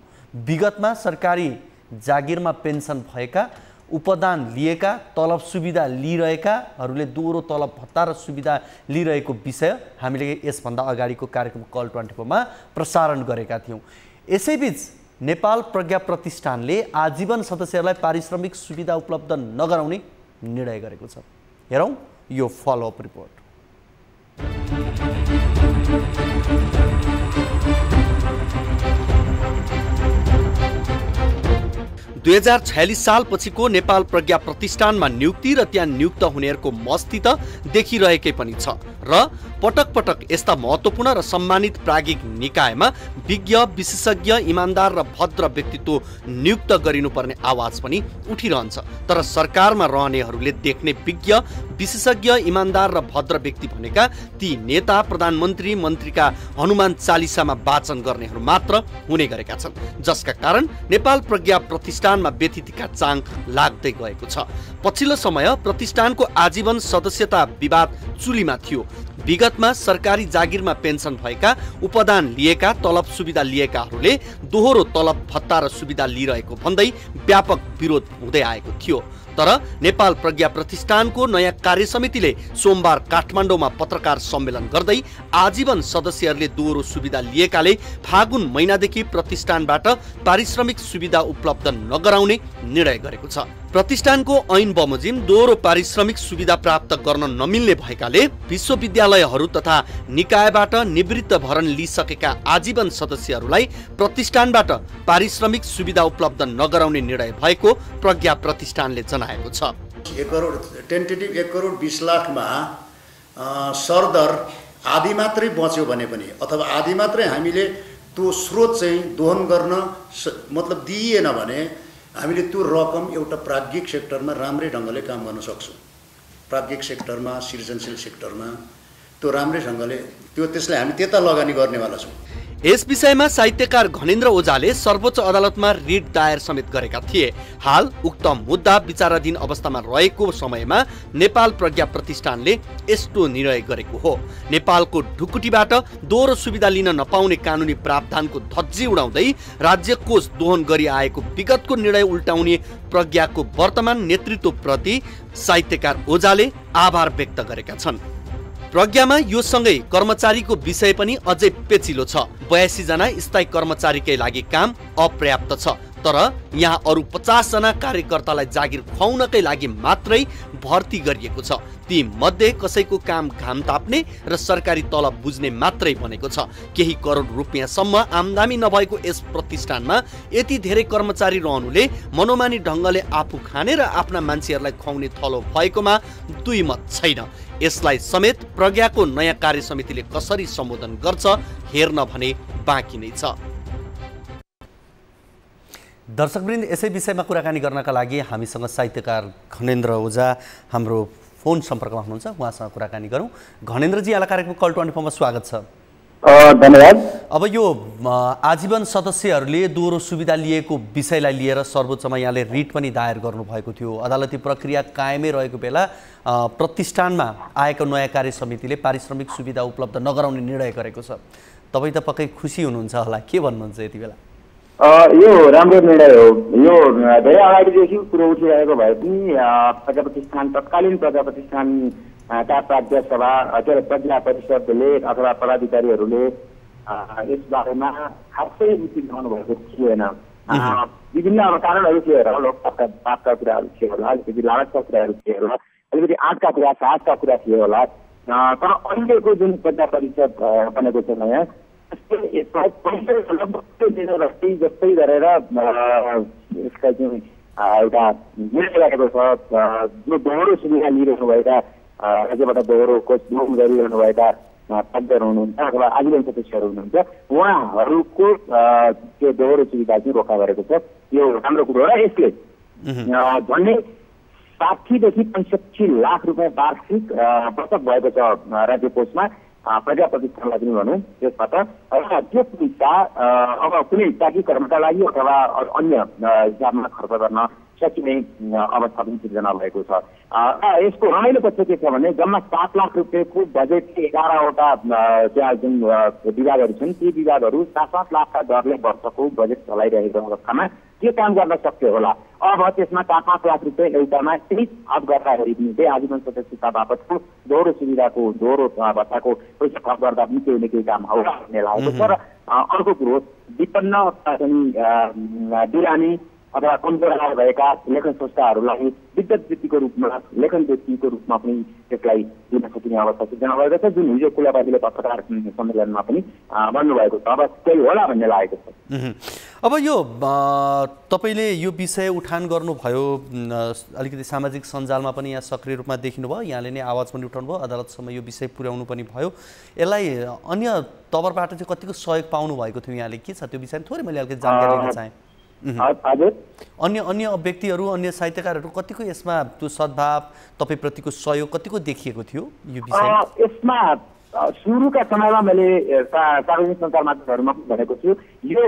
विगतमा सरकारी जागिरमा पेन्सन भएका, उपदान लिएका, तलब सुविधा लिइरहेकाहरूले दोहोरो तलब भत्ता र सुविधा लिइरहेको विषय हामीले यसभन्दा अगाडिको कार्यक्रम कल 24 मा प्रसारण गरेका थियौँ। यसैबीच नेपाल प्रज्ञा प्रतिष्ठानले आजीवन सदस्यहरूलाई पारिश्रमिक सुविधा उपलब्ध नगराउने निर्णय गरेको छ। हेरौँ यो फलोअप रिपोर्ट। 2046 सालपछिको नेपाल प्रज्ञा प्रतिष्ठानमा नियुक्ति र त्यहाँ नियुक्त हुनेहरूको मस्ती त देखिरहेकै पनि छ र पटक पटक यस्ता महत्त्वपूर्ण र सम्मानित प्राज्ञिक निकायमा विज्ञ विशेषज्ञ इमान्दार र भद्र व्यक्तित्व नियुक्त गरिनुपर्ने आवाज पनि उठिरहन्छ। तर सरकारमा रहनेहरूले देख्ने विज्ञ विशेषज्ञ इमान्दार र भद्र व्यक्ति भनेका ती नेता प्रधानमन्त्री मन्त्रीका हनुमान चालिसामा वाचन गर्नेहरू मात्र हुने गरेका छन्, जसका कारण नेपाल प्रज्ञा प्रतिष्ठानमा व्यतिथिका चाङ लाग्दै गएको छ। पछिल्लो समय प्रतिष्ठानको आजीवन सदस्यता विवाद चुलीमा थियो। विगतमा सरकारी जागिरमा पेन्सन भएका, उपदान लिएका, तलब सुविधा लिएकाहरूले दोहोरो तलब भत्ता र सुविधा लिइरहेको भन्दै व्यापक विरोध हुँदै आएको थियो। तर नेपाल प्रज्ञा प्रतिष्ठानको नयाँ कार्यसमितिले सोमबार काठमाडौँमा पत्रकार सम्मेलन गर्दै आजीवन सदस्यहरूले दोहोरो सुविधा लिएकाले फागुन महिनादेखि प्रतिष्ठानबाट पारिश्रमिक सुविधा उपलब्ध नगराउने निर्णय गरेको छ। प्रतिष्ठानको ऐन बमोजिम दोहोरो पारिश्रमिक सुविधा प्राप्त गर्न नमिल्ने भएकाले विश्वविद्यालयहरू तथा निकायबाट निवृत्त भरण लिइसकेका आजीवन सदस्यहरूलाई प्रतिष्ठानबाट पारिश्रमिक सुविधा उपलब्ध नगराउने निर्णय भएको प्रज्ञा प्रतिष्ठानले जनाएको छ। 1 करोड टेन्टेटिभ 1 करोड 20 लाखमा सरदर आधी मात्रै बच्यो भने पनि अथवा आधी मात्रै हामीले त्यो स्रोत चाहिँ दोहन गर्न मतलब दिइएन भने हामीले त्यो रकम एउटा प्राज्ञिक सेक्टरमा राम्रै ढङ्गले काम गर्न सक्छौँ। प्राज्ञिक सेक्टरमा, सृजनशील सेक्टरमा त्यो राम्रै ढङ्गले त्यसलाई हामी त्यता लगानी गर्नेवाला छौँ। यस विषयमा साहित्यकार घनेन्द्र ओझाले सर्वोच्च अदालतमा रिट दायर समेत गरेका थिए। हाल उक्त मुद्दा विचाराधीन अवस्थामा रहेको समयमा नेपाल प्रज्ञा प्रतिष्ठानले यस्तो निर्णय गरेको हो। नेपालको ढुकुटीबाट दोहोरो सुविधा लिन नपाउने कानुनी प्रावधानको धज्जी उडाउँदै राज्य कोष दोहन गरी आएको विगतको निर्णय उल्टाउने प्रज्ञाको वर्तमान नेतृत्वप्रति साहित्यकार ओझाले आभार व्यक्त गरेका छन्। प्रज्ञामा यो सँगै कर्मचारीको विषय पनि अझै पेचिलो छ। 82 जना स्थायी कर्मचारीकै लागि काम अपर्याप्त छ, तर यहाँ अरु 50 जना कार्यकर्तालाई जागिर खुवाउनकै लागि मात्रै भर्ती गरिएको छ। ती मध्ये कसैको काम घाम ताप्ने र सरकारी तलब बुझ्ने मात्रै बनेको छ। केही करोड रुपियाँसम्म आमदानी नभएको यस प्रतिष्ठानमा यति धेरै कर्मचारी रहनुले मनोमानी ढङ्गले आफू खाने र आफ्ना मान्छेहरूलाई खुवाउने थलो भएकोमा दुई मत छैन। यसलाई समेत प्रज्ञाको नयाँ कार्यसमितिले कसरी सम्बोधन गर्छ हेर्न भने बाँकी नै छ। दर्शकवृन्द, यसै विषयमा कुराकानी गर्नका लागि हामीसँग साहित्यकार घनेन्द्र ओझा हाम्रो फोन सम्पर्कमा हुनुहुन्छ। उहाँसँग कुराकानी गरौँ। घनेन्द्रजी, यहाँलाई कार्यक्रम कल 24 मा स्वागत छ। धन्यवाद। अब यो आजीवन सदस्यहरूले दोहोरो सुविधा लिएको विषयलाई लिएर सर्वोच्चमा यहाँले रिट पनि दायर गर्नुभएको थियो। अदालती प्रक्रिया कायमै रहेको बेला प्रतिष्ठानमा आएको नयाँ कार्य समितिले पारिश्रमिक सुविधा उपलब्ध नगराउने निर्णय गरेको छ। तपाईँ त पक्कै खुसी हुनुहुन्छ होला, के भन्नुहुन्छ यति बेला? यो राम्रो निर्णय हो। यो धेरै अगाडिदेखि कुरो उठिरहेको भए पनि प्रज्ञा प्रतिष्ठान, तत्कालीन प्रज्ञा प्रतिष्ठान का प्राज्ञ सभा प्रज्ञा परिषदले अथवा पदाधिकारीहरूले यस बारेमा खासै रुचि देखाउनु भएको थिएन। विभिन्न कारणहरू थिए होला, लोकपापका कुराहरू थिए होला, अलिकति लालचका कुराहरू थिए होला, अलिकति आँटका कुरा, साहसका कुरा थिए होला। तर अहिलेको जुन प्रज्ञा परिषद बनेको छ नयाँ, जस्तै गरेर यसका जुन एउटा निर्णय गरेको छ, जो दोहोरो सुविधा लिइरहनु भएका राज्यबाट दोहोरो कोर्स गरिरहनुभएका प्राध्यापकहरू हुनुहुन्छ अथवा आजीवन सदस्यहरू हुनुहुन्छ, उहाँहरूको त्यो दोहोरो सुविधा चाहिँ रोका गरेको छ। यो राम्रो कुरो हो र यसले झन्डै 60 देखि 65 लाख रुपियाँ वार्षिक बचत भएको छ राज्य कोषमा, प्रजा प्रतिष्ठानलाई पनि भनौँ त्यसबाट। र त्यो पैसा अब कुनै ताकि कर्मका लागि अथवा अन्य हिसाबमा खर्च गर्न सकिने अवस्था पनि सिर्जना भएको छ। यसको रमाइलो पक्ष के छ भने जम्मा 7 लाख रुपियाँको बजेटले 11वटा त्यहाँ जुन विभागहरू छन् ती विभागहरू 7-7 लाखका दरले वर्षको बजेट चलाइरहेको अवस्थामा के काम गर्न सक्यो होला। अब त्यसमा 4-5 लाख रुपियाँ एउटामा त्यही थप गर्दाखेरि पनि त्यही आजीवन सदस्यता बापतको दोहोरो सुविधाको दोहोरो भत्ताको पैसा थप गर्दा पनि केही न केही काम होला भन्ने लागेको छ। र अर्को कुरो विपन्न बिरामी अथवा कमजोर भएका लेखन संस्थाहरूलाई विद्युत वृत्तिको रूपमा लेखन वृत्तिको रूपमा पनि त्यसलाई दिन सकिने अवस्था सिर्जना भएको छ, जुन हिजो कुलापातीले पत्रकार सम्मेलनमा पनि भन्नुभएको छ। अब त्यही होला भन्ने लागेको छ। अब यो तपाईँले यो विषय उठान गर्नुभयो, अलिकति सामाजिक सञ्जालमा पनि यहाँ सक्रिय रूपमा देखिनुभयो, यहाँले नै आवाज पनि उठाउनुभयो, अदालतसम्म यो विषय पुर्याउनु पनि भयो। यसलाई अन्य तवरबाट चाहिँ कतिको सहयोग पाउनु भएको थियो यहाँले, के छ त्यो विषयमा थोरै मैले अलिकति जानकारी लिन चाहेँ। अन्य व्यक्तिहरू अन्य साहित्यकारहरू कतिको यसमा त्यो सद्भाव तपाईँप्रतिको सहयोग कतिको देखिएको थियो यो विषयमा? यसमा सुरुका समयमा मैले सार्वजनिक सञ्चार माध्यमहरूमा पनि भनेको छु, यो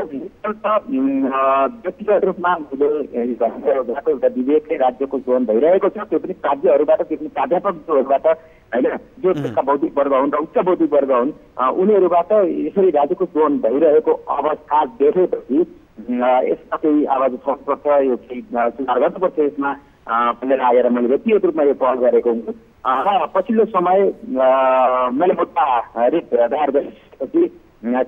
व्यक्तिगत रूपमा एउटा विवेकले राज्यको जोन भइरहेको छ, त्यो पनि राज्यहरूबाट, त्यो पनि प्राध्यापकहरूबाट होइन, जो त्यसका बौद्धिक वर्ग हुन् र उच्च बौद्धिक वर्ग हुन् उनीहरूबाट यसरी राज्यको जोन भइरहेको अवस्था देखेपछि यसमा केही आवाज उठाउनुपर्छ, यो केही सुधार गर्नुपर्छ यसमा भनेर आएर मैले व्यक्तिगत रूपमा यो पहल गरेको हुन्छु। पछिल्लो समय मैले मुद्दा रिट दायर गरेपछि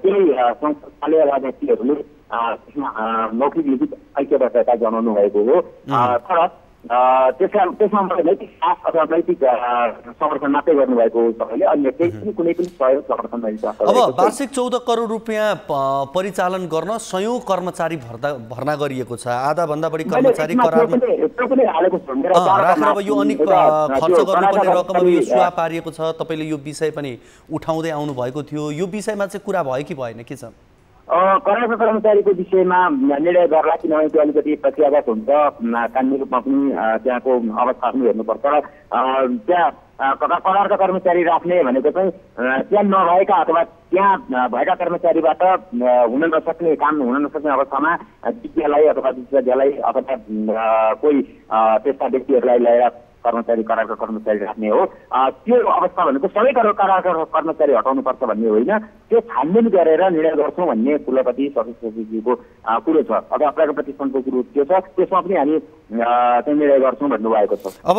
केही संस्थाले व्यक्तिहरूले त्यसमा मौखिक लिखित ऐक्यबद्धता जनाउनु भएको हो। तर त्यसमा मलाई नैतिक साथ अथवा नैतिक समर्थन मात्रै गर्नुभएको हो तपाईँले, अन्य केही कुनै पनि सहयोग समर्थन मैले। अब वार्षिक 14 करोड रुपियाँ परिचालन गर्न 100 कर्मचारी भर्ना गरिएको छ, आधाभन्दा बढी कर्मचारी करारमा राखेर अब यो अनेक खर्च गर्नुपर्ने रकम अब यो सुवा पारिएको छ। तपाईँले यो विषय पनि उठाउँदै आउनु भएको थियो, यो विषयमा चाहिँ कुरा भयो कि भएन, के छ? करारका कर्मचारीको विषयमा निर्णय गर्ला, किनभने त्यो अलिकति प्रक्रियागत हुन्छ, कानुनी रूपमा पनि त्यहाँको अवस्था पनि हेर्नुपर्छ। र त्यहाँ करारका कर्मचारी राख्ने भनेको चाहिँ त्यहाँ नभएका अथवा त्यहाँ भएका कर्मचारीबाट हुन नसक्ने काम हुन नसक्ने अवस्थामा विद्यालय अथवा विश्वविद्यालय अथवा कोही त्यस्ता व्यक्तिहरूलाई ल्याएर करारका कर्मचारी राख्ने हो। त्यो अवस्था भनेको सबै करारका कर्मचारी हटाउनुपर्छ भन्ने होइन, त्यो छानबिन गरेर निर्णय गर्छौँ भन्ने कुलपति सदस्यजीको कुरो छ अथवा प्रजा प्रतिष्ठानको कुरो त्यो छ, त्यसमा पनि हामी चाहिँ निर्णय गर्छौँ भन्नुभएको छ। अब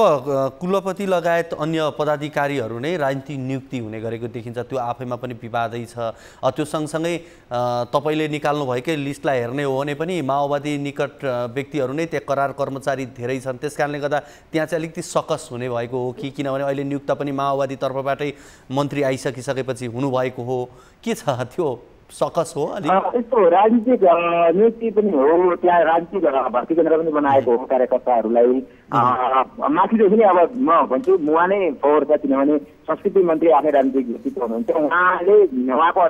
कुलपति लगायत अन्य पदाधिकारीहरू नै राजनीतिक नियुक्ति हुने गरेको देखिन्छ, त्यो आफैमा पनि विवादै छ। त्यो सँगसँगै तपाईँले निकाल्नुभएकै लिस्टलाई हेर्ने हो भने पनि माओवादी निकट व्यक्तिहरू नै त्यहाँ करार कर्मचारी धेरै छन्, त्यस कारणले गर्दा त्यहाँ चाहिँ अलिकति सकस हुने भएको हो कि, किनभने अहिले नियुक्त पनि माओवादी तर्फबाटै मन्त्री आइसकिसकेपछि हुनुभएको हो, के छ त्यो सकस हो? यस्तो राजनीतिक नियुक्ति पनि हो, त्यहाँ राजनीतिक भर्ती केन्द्र पनि बनाएको हो कार्यकर्ताहरूलाई माथिदेखि नै। अब म भन्छु उहाँ नै फोहोर छ, किनभने संस्कृति मन्त्री आफै राजनीतिक व्यक्तित्व हुनुहुन्छ, उहाँले उहाँको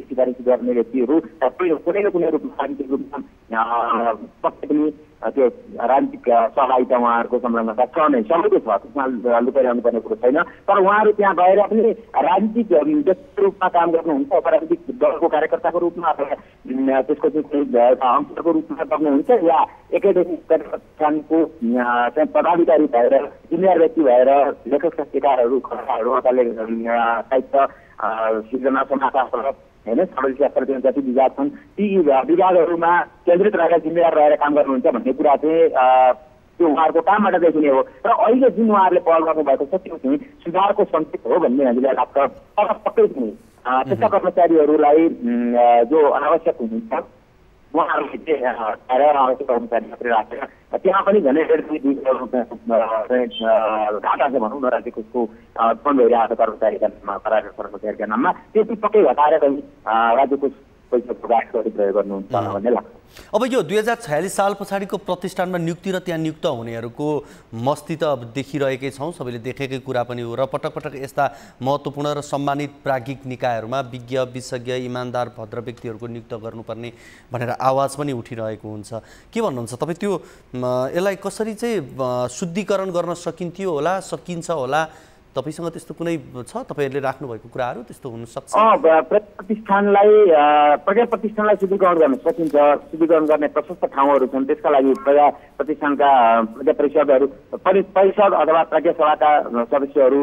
सिफारिस गर्ने व्यक्तिहरू कुनै न कुनै रूपमा राजनीतिक रूपमा पक्कै पनि त्यो राजनीतिक सहभागिता उहाँहरूको संलग्नता छ नै, सबैको छ, त्यसमा लुकाइरहनु पर्ने कुरो छैन। तर उहाँहरू त्यहाँ गएर पनि राजनीतिक व्यक्तिको रूपमा काम गर्नुहुन्छ, राजनीतिक दलको कार्यकर्ताको रूपमा अथवा त्यसको चाहिँ अंशको रूपमा गर्नुहुन्छ, या एकाडेमिक प्रतिष्ठानको पदाधिकारी भएर जिम्मेवार व्यक्ति भएर लेखक साहित्यकारहरू खर्चाहरू अथवा साहित्य सृजना समाजशास्त्र होइन सामाजिक शास्त्र जति विभाग छन् ती विभागहरूमा केन्द्रित रहेर जिम्मेवार रहेर काम गर्नुहुन्छ भन्ने कुरा चाहिँ त्यो उहाँहरूको कामबाट देखिने हो। र अहिले जुन उहाँहरूले पहल गर्नुभएको छ त्यो चाहिँ सुधारको सङ्केत हो भन्ने हामीलाई लाग्छ। तर पक्कै पनि त्यस्ता कर्मचारीहरूलाई जो अनावश्यक हुनुहुन्छ उहाँहरूले चाहिँ अनावश्यक कर्मचारी मात्रै राखेर त्यहाँ पनि झन् 1.5-2 करोड रुपियाँ घाटा छ भनौँ न राज्यको उत्पन्न भइरहेको कर्मचारीका नाममा करारका कर्मचारीका नाममा त्यो चाहिँ पक्कै घटाएर चाहिँ राज्यको पैसाको राजको प्रयोग गर्नुहुन्छ भन्ने लाग्छ। अब यो 2046 साल पछाडिको प्रतिष्ठानमा नियुक्ति र त्यहाँ नियुक्त हुनेहरूको मस्ती त अब देखिरहेकै छौँ, सबैले देखेकै कुरा पनि हो र पटक पटक यस्ता महत्त्वपूर्ण र सम्मानित प्राज्ञिक निकायहरूमा विज्ञ विशेषज्ञ इमान्दार भद्र व्यक्तिहरूको नियुक्त गर्नुपर्ने भनेर आवाज पनि उठिरहेको हुन्छ। के भन्नुहुन्छ तपाईँ, त्यो यसलाई कसरी चाहिँ शुद्धिकरण गर्न सकिन्थ्यो होला, सकिन्छ होला? तपाईसँग त्यस्तो कुनै छ, तपाईँहरूले राख्नुभएको कुराहरू त्यस्तो हुनसक्छ? प्रज्ञा प्रतिष्ठानलाई शुद्धिकरण गर्न सकिन्छ। शुद्धिकरण गर्ने प्रशस्त ठाउँहरू छन्। त्यसका लागि प्रज्ञा प्रतिष्ठानका प्रज्ञा परिषद अथवा प्रज्ञा सभाका सदस्यहरू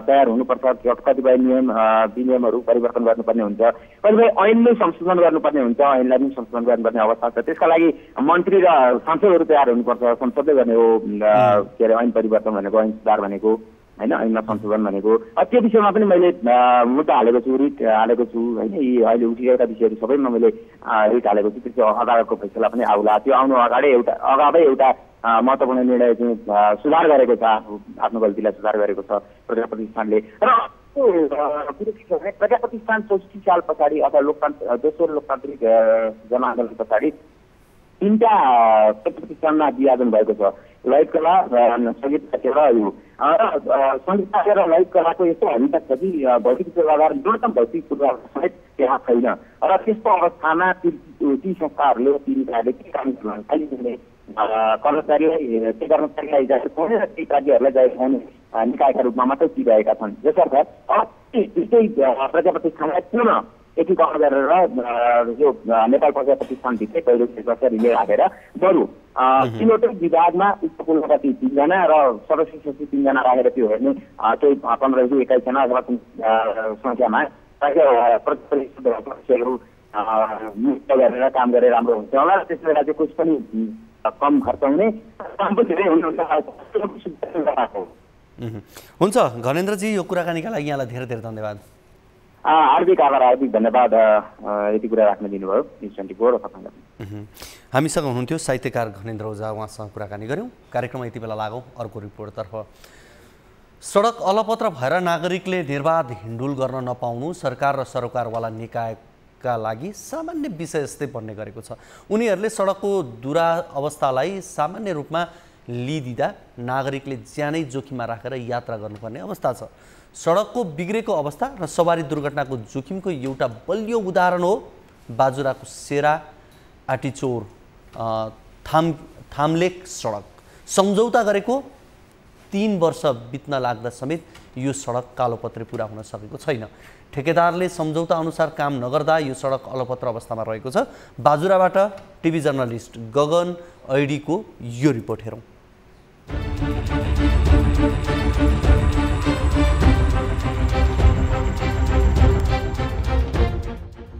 तयार हुनुपर्छ। कतिपय नियम विनियमहरू परिवर्तन गर्नुपर्ने हुन्छ, कतिपय ऐनमै संशोधन गर्नुपर्ने हुन्छ, ऐनलाई पनि संशोधन गर्नुपर्ने अवस्था छ। त्यसका लागि मन्त्री र सांसदहरू तयार हुनुपर्छ। संसदले गर्ने हो के अरे ऐन परिवर्तन भनेको, ऐन सुधार भनेको होइन, ऐनमा संशोधन भनेको। त्यो विषयमा पनि मैले मुद्दा हालेको छु, रिट हालेको छु होइन। यी अहिले उठिरहेका विषयहरू सबैमा मैले रिट हालेको छु। त्यसको अदालतको फैसला पनि आउला। त्यो आउनु अगाडि एउटा महत्त्वपूर्ण निर्णय चाहिँ सुधार गरेको छ, आफ्नो गल्तीलाई सुधार गरेको छ प्रज्ञा प्रतिष्ठानले। र कुरो के छ भने प्रज्ञा प्रतिष्ठान 64 साल पछाडि अथवा दोस्रो लोकतान्त्रिक जनआन्दोलन पछाडि 3टा प्रतिष्ठानमा विभाजन भएको छ। ललित कला, सङ्गीत नाट्य र यो सङ्गीत नाट्य र ललित कलाको यस्तो हद तक छ कि भौतिक पूर्वाधार, न्यूनतम भौतिक पूर्वाधार समेत त्यहाँ छैन। र त्यस्तो अवस्थामा ती संस्थाहरूले ती निकायले के काम गर्छन्? खालि कर्मचारीलाई जाहेर खुवाउने र ती राज्यहरूलाई जाहेर खुवाउने निकायका रूपमा मात्रै दिइरहेका छन्। यसर्थ त्यस्तै प्रज्ञा प्रतिष्ठानलाई पुनः एकीकरण गरेर यो नेपाल प्रज्ञा प्रतिष्ठानभित्रै पहिलो सदस्य रिले राखेर बरु तिनवटै विभागमा उच्च कुलपति 3जना र सदस्य सचिव 3जना राखेर त्यो हेर्ने केही 15-21 जना अथवा सङ्ख्यामा सदस्यहरू नियुक्त गरेर काम गरे राम्रो हुन्छ होला। त्यस बेला चाहिँ कुछ पनि कम खर्च हुने, काम पनि धेरै हुनुहुन्छ। हुन्छ घनेन्द्रजी, यो कुराकानीका लागि यहाँलाई धेरै धेरै धन्यवाद। हार्दिक आभार, हार्दिक धन्यवाद यति कुरा राख्न दिनुभयो न्युज 24 र तपाईँलाई। हामीसँग हुनुहुन्थ्यो साहित्यकार घनेन्द्र ओझा, उहाँसँग कुराकानी गऱ्यौँ। कार्यक्रममा यति बेला लागौँ अर्को रिपोर्टतर्फ। सडक अलपत्र भएर नागरिकले निर्बाध हिँडुल गर्न नपाउनु सरकार र सरोकारवाला निकायका लागि सामान्य विषय जस्तै बन्ने गरेको छ। उनीहरूले सडकको दुरावस्थालाई सामान्य रूपमा लिइदिँदा नागरिकले ज्यानै जोखिममा राखेर यात्रा गर्नुपर्ने अवस्था छ। सडकको बिग्रेको अवस्था र सवारी दुर्घटनाको जोखिमको एउटा बलियो उदाहरण हो बाजुराको सेरा आटिचौर थामलेक सडक। सम्झौता गरेको 3 वर्ष बित्न लाग्दा समेत यो सडक कालोपत्रे पुरा हुन सकेको छैन। ठेकेदारले सम्झौता अनुसार काम नगर्दा यो सडक अलपत्र अवस्थामा रहेको छ। बाजुराबाट टिभी जर्नलिस्ट गगन ऐडीको यो रिपोर्ट हेरौँ।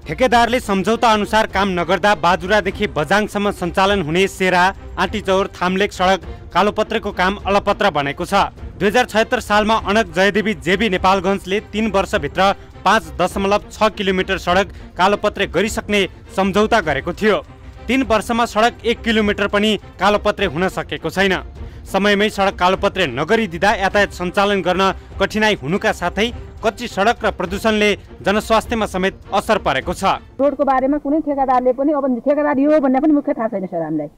ठेकेदारले सम्झौता अनुसार काम नगर्दा बाजुरादेखि बझाङसम्म सञ्चालन हुने सेरा आँटीचौर थामलेक सडक कालोपत्रेको काम अलपत्र बनेको छ। 2076 सालमा अनक जयदेवी जेबी नेपालगञ्जले 3 वर्षभित्र 5.6 किलोमिटर सडक कालोपत्रे गरिसक्ने सम्झौता गरेको थियो। 3 वर्षमा सडक 1 किलोमिटर पनि कालोपत्रे हुन सकेको छैन। समयमै सडक कालोपत्रे नगरिदिँदा यातायात सञ्चालन गर्न कठिनाइ हुनुका साथै कच्ची सडक र प्रदूषणले जनस्वास्थ्यमा समेत असर परेको छ। रोडको बारेमा कुनै ठेकेदारले पनि अब ठेकेदार यो भन्ने पनि मुख्य थाहा छैन सर हामीलाई।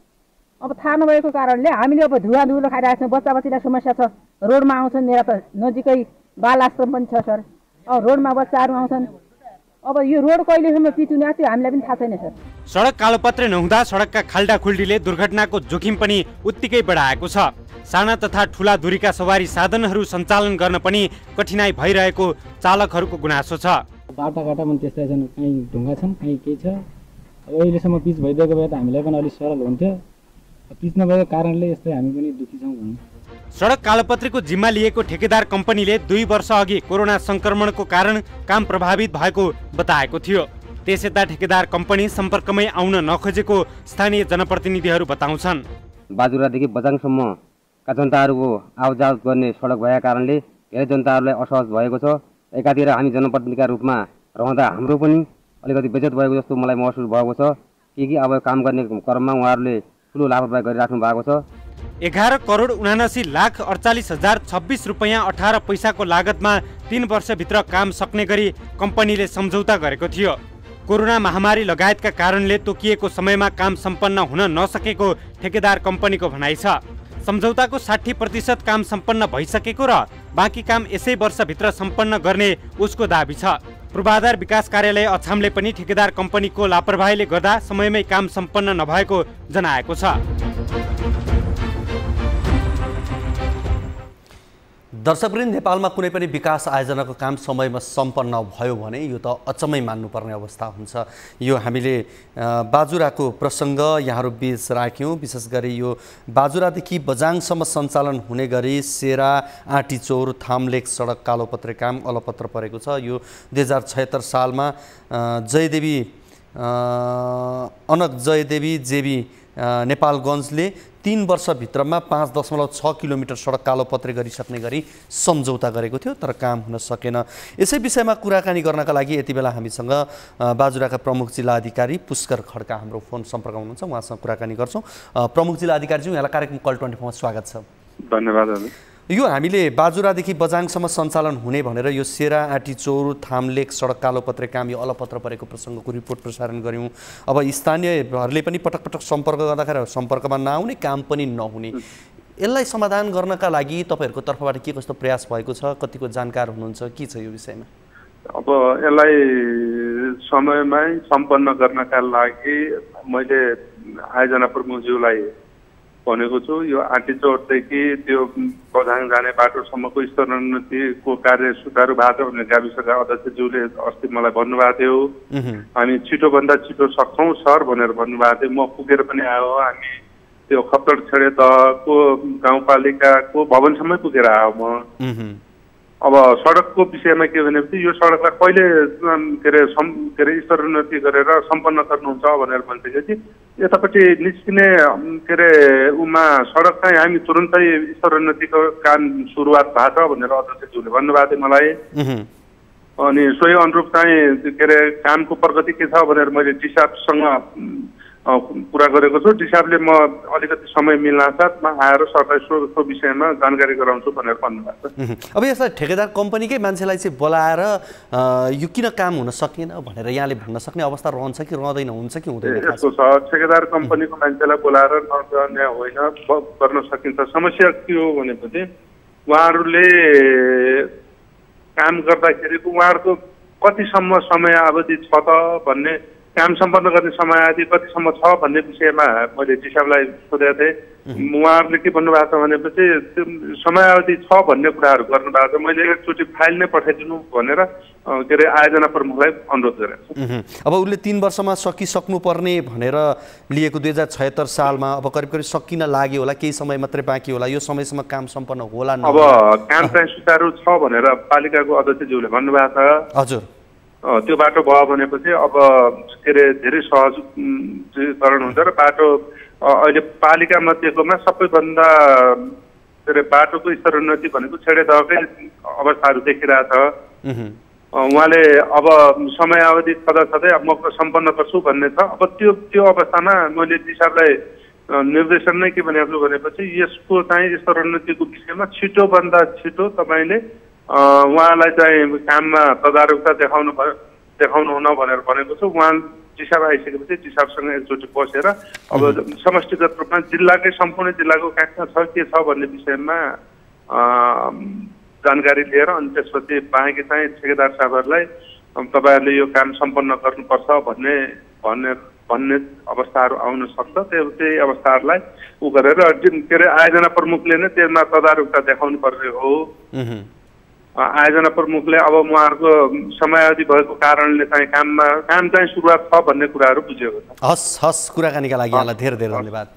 अब थाहा नभएको कारणले हामीले अब धुवा खाइरहेको छौँ। बच्चा बच्चीलाई समस्या छ। रोडमा आउँछन्, मेरा त नजिकै बाल आश्रम पनि छ सर। अब रोडमा बच्चाहरू आउँछन्। अब यो रोड कहिलेसम्म पिचुने त्यो हामीलाई पनि थाहा छैन सर। सडक कालोपत्रे नहुँदा सडकका खाल्डाखुल्डीले दुर्घटनाको जोखिम पनि उत्तिकै बढाएको छ। साना तथा ठुला दूरीका सवारी साधनहरू सञ्चालन गर्न पनि कठिनाइ भइरहेको चालकहरूको गुनासो छ। बाटाघाटा पनि त्यस्तै छन्, कहीँ ढुङ्गा छन्, कहीँ केही छ। अब अहिलेसम्म पिच भइदिएको भए त हामीलाई पनि अलिक सरल हुन्थ्यो। पिच नभएको कारणले यस्तै हामी पनि दुखी छौँ भनौँ। सडक कालोपत्रेको जिम्मा लिएको ठेकेदार कम्पनीले 2 वर्ष अघि कोरोना संक्रमणको कारण काम प्रभावित भएको बताएको थियो। त्यसयता ठेकेदार कम्पनी सम्पर्कमै आउन नखोजेको स्थानीय जनप्रतिनिधिहरू बताउँछन्। बाजुरादेखि बझाङसम्मका जनताहरूको आवाजात गर्ने सडक भएका कारणले धेरै जनताहरूलाई असहज भएको छ। एकातिर हामी जनप्रतिनिधिका रूपमा रहँदा हाम्रो पनि अलिकति बेइज्जत भएको जस्तो मलाई महसुस भएको छ कि अब काम गर्ने क्रममा उहाँहरूले ठुलो लापरवाही गरिराख्नु भएको छ। 11,79,48,026 रुपैयाँ 18 पैसाको लागतमा 3 वर्षभित्र काम सक्ने गरी कम्पनीले सम्झौता गरेको थियो। कोरोना महामारी लगायतका कारणले तोकिएको समयमा काम सम्पन्न हुन नसकेको ठेकेदार कम्पनीको भनाइ छ। सम्झौताको 60% काम सम्पन्न भइसकेको र बाँकी काम यसै वर्षभित्र सम्पन्न गर्ने उसको दाबी छ। पूर्वाधार विकास कार्यालय अछामले पनि ठेकेदार कम्पनीको लापरवाहीले गर्दा समयमै काम सम्पन्न नभएको जनाएको छ। दर्शकवृन्द, नेपालमा कुनै पनि विकास आयोजनाको काम समयमा सम्पन्न भयो भने यो त अचम्मै मान्नुपर्ने अवस्था हुन्छ। यो हामीले बाजुराको प्रसङ्ग यहाँहरू बीच राख्यौँ। विशेष गरी यो बाजुरादेखि बजाङसम्म सञ्चालन हुने गरी सेरा आँटीचौर थामलेक सडक कालोपत्रे काम अलपत्र परेको छ। यो 2076 सालमा अनक जयदेवी जेबी नेपालगञ्जले 3 वर्षभित्रमा 5.6 किलोमिटर सडक कालोपत्रे गरिसक्ने गरी सम्झौता गरेको थियो, तर काम हुन सकेन। यसै विषयमा कुराकानी गर्नका लागि यति बेला हामीसँग बाजुराका प्रमुख जिल्ला अधिकारी पुष्कर खड्का हाम्रो फोन सम्पर्कमा हुनुहुन्छ। उहाँसँग कुराकानी गर्छौँ। प्रमुख जिल्ला अधिकारीज्यू, यहाँलाई कार्यक्रम कल 24 मा स्वागत छ। धन्यवाद। यो हामीले बाजुरादेखि बजाङसम्म सञ्चालन हुने भनेर यो सेरा आँटीचौर थामलेक सडक कालोपत्रे काम यो अलपत्र परेको प्रसङ्गको रिपोर्ट प्रसारण गऱ्यौँ। अब स्थानीयहरूले पनि पटक पटक सम्पर्क गर्दाखेरि सम्पर्कमा नआउने, काम पनि नहुने, यसलाई समाधान गर्नका लागि तपाईँहरूको तर्फबाट के कस्तो प्रयास भएको छ? कतिको जानकार हुनुहुन्छ? के छ यो विषयमा? अब यसलाई समयमै सम्पन्न गर्नका लागि मैले आयोजना प्रमुखज्यूलाई भनेको छु। यो आँटीचौरदेखि त्यो बझाङ जाने बाटोसम्मको स्तरोन्नतिको कार्य सुचारू भएको छ भनेर गाविसका अध्यक्षज्यूले अस्ति मलाई भन्नुभएको थियो। हामी छिटोभन्दा छिटो सक्छौँ सर भनेर भन्नुभएको थियो। म पुगेर पनि आयो। हामी त्यो खप्तड छेडे तहको गाउँपालिकाको भवनसम्मै पुगेर आयो म। अब सडकको विषयमा के भनेपछि यो सडकलाई कहिले के अरे स्तरोन्नति गरेर सम्पन्न गर्नुहुन्छ भनेर भन्दाखेरि यतापट्टि निस्किने के अरे उमा सडक चाहिँ हामी तुरुन्तै स्तरोन्नतिको काम सुरुवात भएको छ भनेर अध्यक्षज्यूले भन्नुभएको थियो मलाई। अनि सोही अनुरूप चाहिँ के अरे कामको प्रगति के छ भनेर मैले डिसाबसँग कुरा गरेको छु। डिसाबले म अलिकति समय मिल्नासाथमा आएर सरलाई सो विषयमा जानकारी गराउँछु भनेर भन्नुभएको छ। अब यसलाई ठेकेदार कम्पनीकै मान्छेलाई चाहिँ बोलाएर यो किन काम हुन सकेन भनेर यहाँले भन्न सक्ने अवस्था रहन्छ कि रहँदैन, हुन्छ कि हुँदैन? यस्तो छ, ठेकेदार कम्पनीको मान्छेलाई बोलाएर नगर्ने होइन, गर्न सकिन्छ। समस्या के हो भनेपछि उहाँहरूले काम गर्दाखेरि उहाँहरूको कतिसम्म समय अवधि छ त भन्ने, काम सम्पन्न गर्ने समय आदि कतिसम्म छ भन्ने विषयमा मैले डिसाबलाई सोधेको थिएँ। उहाँहरूले के भन्नुभएको छ भनेपछि त्यो समयावधि छ भन्ने कुराहरू गर्नुभएको छ। मैले एकचोटि फाइल नै पठाइदिनु भनेर के अरे आयोजना प्रमुखलाई अनुरोध गरेको छु। अब उसले 3 वर्षमा सकिसक्नुपर्ने भनेर लिएको 2076 सालमा अब करिब करिब सकिन लाग्यो होला, केही समय मात्रै बाँकी होला। यो समयसम्म काम सम्पन्न होला? अब काम चाहिँ सुचारू छ भनेर पालिकाको अध्यक्षज्यूले भन्नुभएको छ। हजुर, त्यो बाटो भयो भनेपछि अब के अरे धेरै सहजीकरण हुन्छ र बाटो अहिले पालिका मध्येकोमा सबैभन्दा के अरे बाटोको स्तरोन्नति भनेको छेडे तहकै अवस्थाहरू देखिरहेछ। उहाँले अब समयावधि छँदै अब म सम्पन्न गर्छु भन्ने छ। अब त्यो अवस्थामा मैले डिसाबलाई निर्देशन नै के भनेको भनेपछि यसको चाहिँ स्तरोन्नतिको विषयमा छिटोभन्दा छिटो तपाईँले उहाँलाई चाहिँ काममा तदारुकता देखाउनु हुन भनेर भनेको छु। उहाँ डिसाब आइसकेपछि डिसाबसँग एकचोटि बसेर अब समष्टिगत रूपमा जिल्लाकै सम्पूर्ण जिल्लाको कहाँ छ के छ भन्ने विषयमा जानकारी लिएर अनि त्यसपछि बाँकी चाहिँ ठेकेदार साहबहरूलाई तपाईँहरूले यो काम सम्पन्न गर्नुपर्छ भन्ने अवस्थाहरू आउन सक्छ। त्यही अवस्थाहरूलाई उ गरेर के अरे आयोजना प्रमुखले नै त्यसमा तदारुकता देखाउनु पर्ने हो। आयोजना प्रमुखले अब उहाँहरूको समयावधि भएको कारणले चाहिँ काम चाहिँ सुरुवात छ भन्ने कुराहरू बुझेको छ। हस्, कुराकानीका लागि यहाँलाई धेरै धेरै धन्यवाद।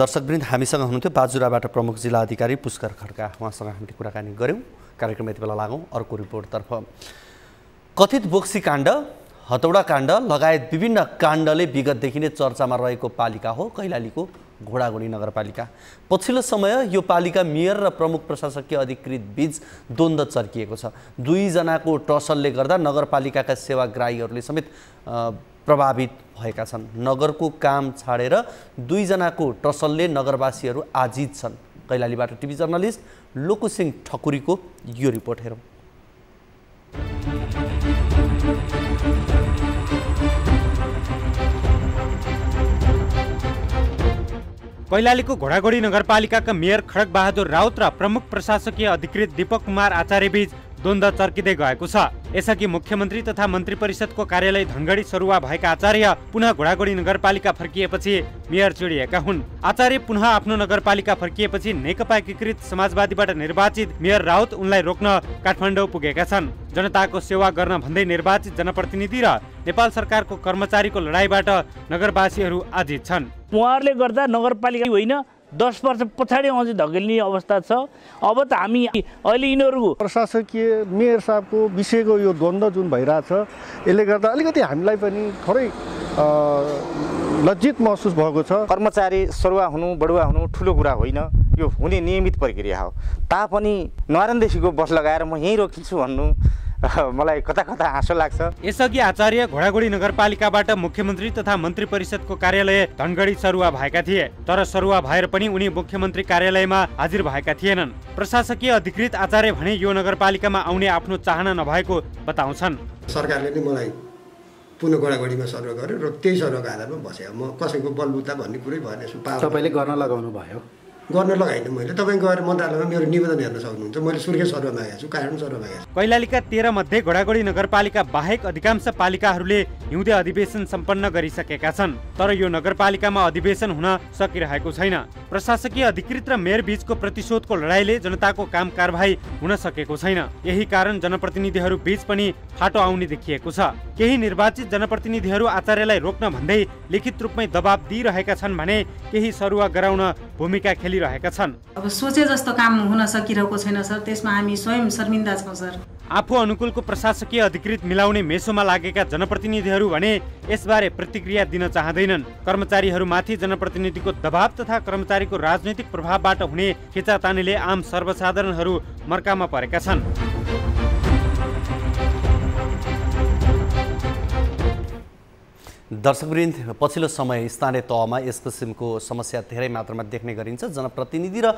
दर्शकवृन्द, हामीसँग हुनुहुन्थ्यो बाजुराबाट प्रमुख जिल्ला अधिकारी पुष्कर खड्का। उहाँसँग हामीले कुराकानी गऱ्यौँ। कार्यक्रम यति बेला लागौँ अर्को रिपोर्टतर्फ। कथित बोक्सी काण्ड, हतौडा काण्ड लगायत विभिन्न काण्डले विगतदेखि नै चर्चामा रहेको पालिका हो कैलालीको घोडागुडी नगरपालिका। पछिल्लो समय यो पालिका मेयर र प्रमुख प्रशासकीय अधिकृत बीच द्वन्द्व चर्किएको छ। 2 जनाको टसलले गर्दा नगरपालिकाका सेवाग्राहीहरूले समेत प्रभावित भएका छन्। नगरको काम छाडेर 2 जनाको टसलले नगरवासीहरू आजित छन्। कैलालीबाट टिभी जर्नलिस्ट लोकुसिंह ठकुरीको यो रिपोर्ट हेरौँ। कैलालीको घोडागोडी नगरपालिकाका मेयर खड्ग बहादुर राउत र प्रमुख प्रशासकीय अधिकृत दीपक कुमार आचार्य बीच द्वन्द्व चर्किँदै गएको छ। यसअघि मुख्यमन्त्री तथा मन्त्री परिषदको कार्यालय धनगढी सरुवा भएका आचार्य पुनः घोडागोडी नगरपालिका फर्किएपछि मेयर चिडिएका हुन्। आचार्य पुनः आफ्नो नगरपालिका फर्किएपछि नेकपा एकीकृत समाजवादीबाट निर्वाचित मेयर राउत उनलाई रोक्न काठमाडौँ पुगेका छन्। जनताको सेवा गर्न भन्दै निर्वाचित जनप्रतिनिधि र नेपाल सरकारको कर्मचारीको लडाईँबाट नगरवासीहरू आजित छन्। उहाँहरूले गर्दा नगरपालिका होइन 10 वर्ष पछाडि अझै धकेल्ने अवस्था छ। अब त हामी अहिले यिनीहरू प्रशासकीय मेयर साहबको विषयको यो द्वन्द्व जुन भइरहेछ यसले गर्दा अलिकति हामीलाई पनि थोरै लज्जित महसुस भएको छ। कर्मचारी सरुवा हुनु बढुवा हुनु ठुलो कुरा होइन, यो हुने नियमित प्रक्रिया हो। तापनि नरेन्द्रदेखिको बस लगाएर म यहीँ रोकिन्छु भन्नु मलाई कता कता हाँसो लाग्छ। यसअघि आचार्य घोडागोडी नगरपालिकाबाट मुख्यमन्त्री तथा मन्त्री परिषदको कार्यालय धनगढी सरुवा भएका थिए, तर सरुवा भएर पनि उनी मुख्यमन्त्री कार्यालयमा हाजिर भएका थिएनन्। प्रशासकीय अधिकृत आचार्य भने यो नगरपालिकामा आउने आफ्नो चाहना नभएको बताउँछन्। सरकारले नै मलाई पुनः घोडागोडीमा सर्वे गर्यो र त्यही सर्वेको आधारमा बसे। म कसैको बलबुता भन्ने कुरै भएन। तपाईँले गर्न लगाउनु भयो? गर्न लगाइन मैले। तपाईँ गएर मन्त्रालयमा मेरो निवेदन हेर्न सक्नुहुन्छ। मैले सुर्खेत सर्वे मागेको छु, कारण सर्वे मागेको छु। कैलालीका 13 मध्ये घोडागोडी नगरपालिका बाहेक अधिकांश पालिकाहरूले हिउँदे अधिवेशन सम्पन्न गरिसकेका छन्, तर यो नगरपालिकामा अधिवेशन हुन सकिरहेको छैन। प्रशासकीय अधिकृत र मेयर बीचको प्रतिशोधको लडाईँले जनताको काम कारबाही हुन सकेको छैन। यही कारण जनप्रतिनिधिहरू बीच पनि फाटो आउने देखिएको छ। केही निर्वाचित जनप्रतिनिधिहरू आचार्यलाई रोक्न भन्दै लिखित रूपमै दबाब दिइरहेका छन् भने केही सरुवा गराउन भूमिका खेलिरहेका छन्। अब सोचे जस्तो काम हुन सकिरहेको छैन सर, त्यसमा हामी स्वयं शर्मिन्दा छौँ सर। आफू अनुकूलको प्रशासकीय अधिकृत मिलाउने मेसोमा लागेका जनप्रतिनिधिहरू भने यसबारे प्रतिक्रिया दिन चाहँदैनन्। कर्मचारीहरूमाथि जनप्रतिनिधिको दबाव तथा कर्मचारीको राजनैतिक प्रभावबाट हुने खिचातानीले आम सर्वसाधारणहरू मर्कामा परेका छन्। दर्शकवृन्द, पछिल्लो समय स्थानीय तहमा यस किसिमको समस्या धेरै मात्रामा देख्ने गरिन्छ। जनप्रतिनिधि र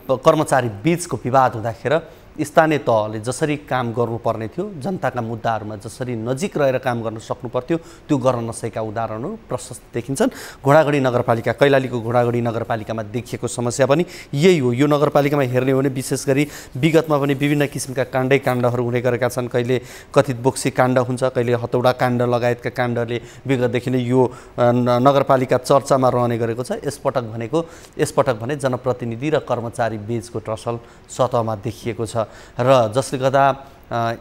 कर्मचारी बीचको विवाद हुँदाखेरि स्थानीय तहले जसरी काम गर्नुपर्ने थियो, जनताका मुद्दाहरूमा जसरी नजिक रहेर काम गर्न सक्नु पर्थ्यो, त्यो गर्न नसकेका उदाहरणहरू प्रशस्त देखिन्छन्। घोडागोडी नगरपालिका, कैलालीको घोडागोडी नगरपालिकामा देखिएको समस्या पनि यही हो। यो नगरपालिकामा हेर्ने हो भने विशेष गरी विगतमा पनि विभिन्न किसिमका काण्डहरू हुने गरेका छन्। कहिले कथित बोक्सी काण्ड हुन्छ, कहिले हतौडा काण्ड लगायतका काण्डले विगतदेखि नै यो नगरपालिका चर्चामा रहने गरेको छ। यसपटक भने जनप्रतिनिधि र कर्मचारी बीचको टसल सतहमा देखिएको छ र जसले गर्दा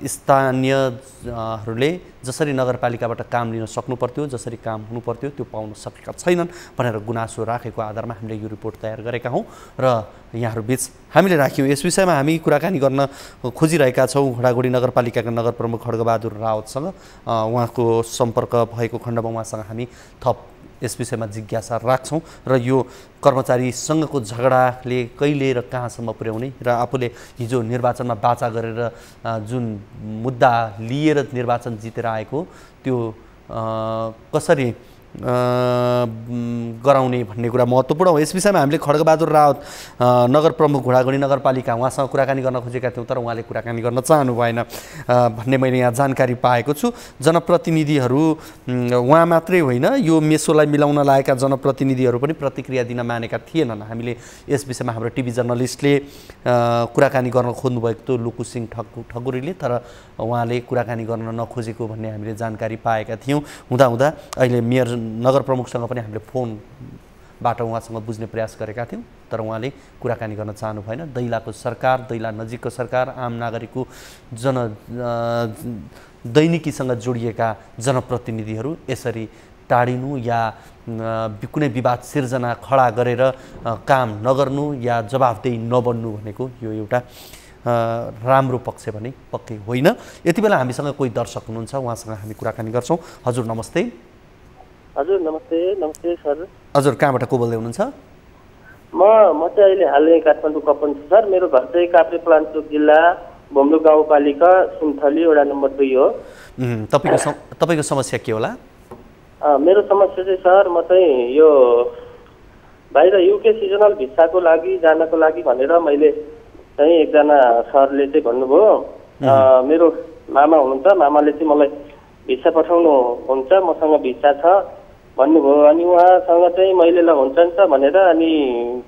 स्थानीयहरूले जसरी नगरपालिकाबाट काम लिन सक्नु पर्थ्यो, जसरी काम हुनु पर्थ्यो, त्यो पाउन सकेका छैनन् भनेर गुनासो राखेको आधारमा हामीले यो रिपोर्ट तयार गरेका हौँ र यहाँहरूबीच हामीले राख्यौँ। यस विषयमा हामी कुराकानी गर्न खोजिरहेका छौँ घोडागोडी नगरपालिकाका नगर प्रमुख खड्गबहादुर राउतसँग। उहाँको सम्पर्क भएको खण्डमा उहाँसँग हामी थप यस विषयमा जिज्ञासा राख्छौँ र यो कर्मचारीसँगको झगडाले कहिले र कहाँसम्म पुर्याउने र आफूले हिजो निर्वाचनमा बाचा गरेर जुन मुद्दा लिएर निर्वाचन जितेर आएको त्यो कसरी गराउने भन्ने कुरा महत्त्वपूर्ण हो। यस विषयमा हामीले खड्गबहादुर राउत नगर प्रमुख घोडागोडी नगरपालिका उहाँसँग कुराकानी गर्न खोजेका थियौँ, तर उहाँले कुराकानी गर्न चाहनु भएन भन्ने मैले यहाँ जानकारी पाएको छु। जनप्रतिनिधिहरू उहाँ मात्रै होइन, यो मेसोलाई मिलाउन लागेका जनप्रतिनिधिहरू पनि प्रतिक्रिया दिन मानेका थिएनन्। हामीले यस विषयमा हाम्रो टिभी जर्नलिस्टले कुराकानी गर्न खोज्नुभएको थियो लुकुसिंह ठकुरीले, तर उहाँले कुराकानी गर्न नखोजेको भन्ने हामीले जानकारी पाएका थियौँ। हुँदा अहिले मेयर नगर प्रमुखसँग पनि हामीले फोनबाट उहाँसँग बुझ्ने प्रयास गरेका थियौँ, तर उहाँले कुराकानी गर्न चाहनु भएन। दैलाको सरकार, दैला नजिकको सरकार, आम नागरिकको दैनिकीसँग जोडिएका जनप्रतिनिधिहरू यसरी टाढिनु या कुनै विवाद सिर्जना खडा गरेर काम नगर्नु या जवाफदेही नबन्नु भनेको यो एउटा राम्रो पक्ष भने पक्कै होइन। यति बेला हामीसँग कोही दर्शक हुनुहुन्छ, उहाँसँग हामी कुराकानी गर्छौँ। हजुर नमस्ते। हजुर नमस्ते। नमस्ते सर। हजुर कहाँबाट को बोल्दै हुनुहुन्छ? म चाहिँ अहिले हालै काठमाडौँ कपन छु सर। मेरो घर चाहिँ काभ्रेपलाञ्चोक जिल्ला भोम्लु गाउँपालिका सुनथली वडा नम्बर 2 हो। तपाईँको समस्या के होला? मेरो समस्या चाहिँ सर, म चाहिँ यो बाहिर युके सिजनल भिसाको लागि जानको लागि भनेर मैले चाहिँ एकजना सरले चाहिँ भन्नुभयो, मेरो मामा हुनुहुन्छ, मामाले चाहिँ मलाई भिसा पठाउनु हुन्छ, मसँग भिसा छ, भन्नुभयो। अनि उहाँसँग चाहिँ मैले ल हुन्छ नि त भनेर अनि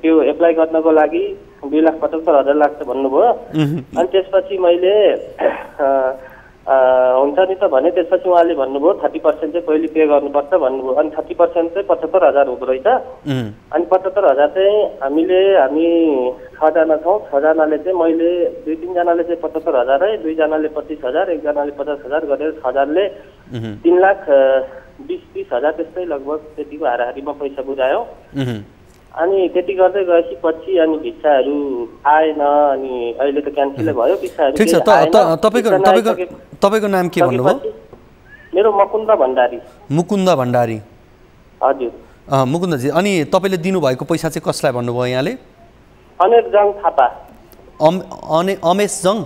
त्यो एप्लाई गर्नको लागि 2,75,000 लाग्छ भन्नुभयो। अनि त्यसपछि मैले हुन्छ नि त भने त्यसपछि उहाँले भन्नुभयो 30% चाहिँ पहिले पे गर्नुपर्छ भन्नुभयो। अनि 30% चाहिँ 75,000 हुँदो रहेछ। अनि 75,000 चाहिँ हामी 6 जना छौँ। 6 जनाले चाहिँ मैले 2-3 जनाले चाहिँ 75,000 है, 2 जनाले 25,000, 1 जनाले 50,000 गरेर 6 जनाले 3,20,30,000 त्यस्तै लगभग त्यतिको हाराहारीमा पैसा बुझायो। अनि त्यति गर्दै गएपछि पछि अनि भिसाहरू आएन। अनि अहिले त क्यान्सलै भयो भिसाहरू। ठिक छ, तपाईँको नाम के भन्नुभयो? मेरो मुकुन्द भण्डारी। मुकुन्द भण्डारी, हजुर। मुकुन्दजी, अनि तपाईँले दिनुभएको पैसा चाहिँ कसलाई भन्नुभयो यहाँले? अनेक जङ थापा। अमेश जङ?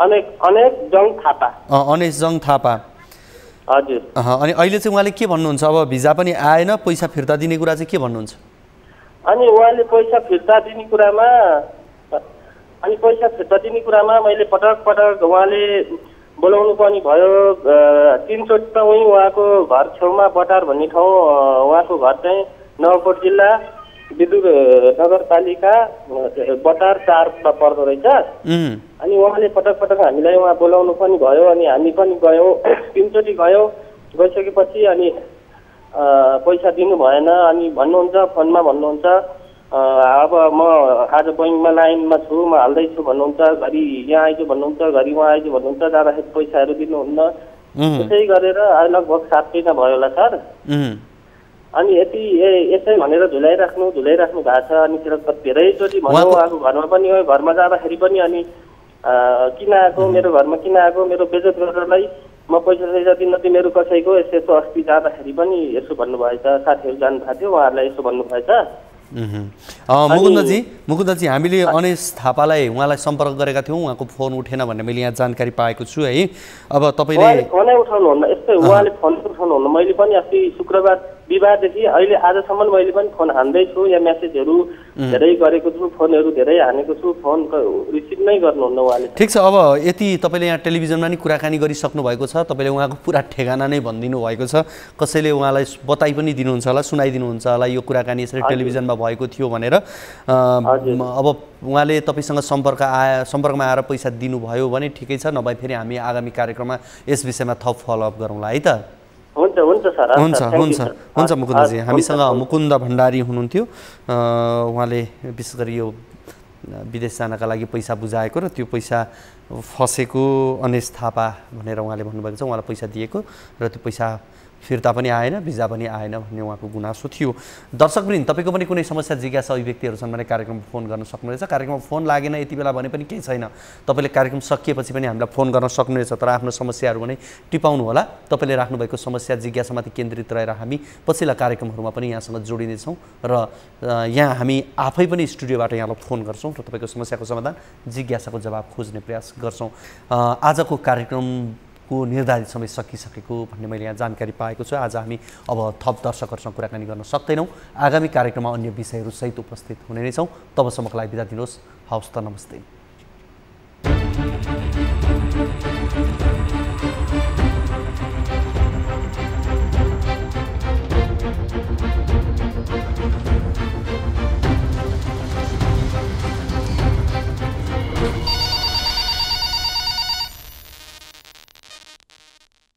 अनेक जङ थापा। अनेश जङ थापा, हजुर। अनि अहिले चाहिँ उहाँले के भन्नुहुन्छ? अब भिजा पनि आएन, पैसा फिर्ता दिने कुरा चाहिँ के भन्नुहुन्छ? अनि उहाँले पैसा फिर्ता दिने कुरामा मैले पटक उहाँले बोलाउनु पनि भयो। 3 चोटि त उहाँको घर छेउमा बटार भन्ने ठाउँ, उहाँको घर चाहिँ नगरकोट जिल्ला विद्युत नगरपालिका बटार 4 पर्दो रहेछ। अनि उहाँले पटक हामीलाई उहाँ बोलाउनु पनि भयो। अनि हामी पनि गयौँ, 3 चोटि गयौँ। गइसकेपछि अनि पैसा दिनु भएन। अनि भन्नुहुन्छ फोनमा भन्नुहुन्छ अब म आज बैङ्कमा लाइनमा छु, म हाल्दैछु भन्नुहुन्छ, घरि यहाँ आइज भन्नुहुन्छ, घरि उहाँ आइज भन्नुहुन्छ, जाँदाखेरि पैसाहरू दिनुहुन्न। त्यसै गरेर लगभग 7 महिना भयो होला सर। अनि यसै भनेर झुलाइराख्नु भएको छ। अनि धेरैचोटि भन्नु उहाँको घरमा पनि गयो, घरमा जाँदाखेरि पनि अनि किन आएको, मेरो घरमा किन आएको, मेरो बेइज्जत गर्नलाई म पैसा दिन तिमीहरू कसैको यसो अस्ति जाँदाखेरि पनि यसो भन्नुभएछ। साथीहरू जानु भएको थियो, उहाँहरूलाई यसो भन्नुभएछ। मुकुन्दजी, हामीले अनेश थापालाई उहाँलाई सम्पर्क गरेका थियौँ, उहाँको फोन उठेन भन्ने मैले यहाँ जानकारी पाएको छु है। अब तपाईँले फोनै उठाउनुहुन्न, यस्तै उहाँले फोन उठाउनुहुन्न। मैले पनि अस्ति शुक्रबार बिहिबारदेखि अहिले आजसम्म मैले पनि फोन हान्दैछु, या मेसेजहरू धेरै गरेको छु, फोनहरू धेरै हानेको छु, फोन रिसिभ नै गर्नुहुन्न उहाँले। ठिक छ, अब यति तपाईँले यहाँ टेलिभिजनमा नि कुराकानी गरिसक्नु भएको छ, तपाईँले उहाँको पुरा ठेगाना नै भनिदिनु भएको छ, कसैले उहाँलाई बताइ पनि दिनुहुन्छ होला, सुनाइदिनुहुन्छ होला यो कुराकानी यसरी टेलिभिजनमा भएको थियो भनेर। अब उहाँले तपाईँसँग सम्पर्कमा आएर पैसा दिनुभयो भने ठिकै छ, नभए फेरि हामी आगामी कार्यक्रममा यस विषयमा थप फलोअप गरौँला है त। हुन्छ मुकुन्दजी, हामीसँग मुकुन्द भण्डारी हुनुहुन्थ्यो। उहाँले विशेष गरी यो विदेश जानका लागि पैसा बुझाएको र त्यो पैसा फसेको अनेश थापा भनेर उहाँले भन्नुभएको छ। उहाँलाई पैसा दिएको र त्यो पैसा फिर्ता पनि आएन, भिजा पनि आएन भन्ने उहाँको गुनासो थियो। दर्शकवृन्द, तपाईँको पनि कुनै समस्या जिज्ञासा अभिव्यक्तिहरू छन् भने कार्यक्रममा फोन गर्न सक्नुहुनेछ। कार्यक्रममा फोन लागेन यति बेला भने पनि केही छैन, तपाईँले कार्यक्रम सकिएपछि पनि हामीलाई फोन गर्न सक्नुहुनेछ, तर आफ्नो समस्याहरू भने टिपाउनु होला। तपाईँले राख्नुभएको समस्या जिज्ञासामाथि केन्द्रित रहेर हामी पछिल्ला कार्यक्रमहरूमा पनि यहाँसँग जोडिनेछौँ र यहाँ हामी आफै पनि स्टुडियोबाट यहाँलाई फोन गर्छौँ र तपाईँको समस्याको समाधान, जिज्ञासाको जवाब खोज्ने प्रयास गर्छौँ। आजको कार्यक्रमको निर्धारित समय सकिसकेको भन्ने मैले यहाँ जानकारी पाएको छु। आज हामी अब थप दर्शकहरूसँग कुराकानी गर्न सक्दैनौँ। आगामी कार्यक्रममा अन्य विषयहरू सहित उपस्थित हुने नै छौँ। तबसम्मको लागि बिदा दिनुहोस्। हवस् त, नमस्ते।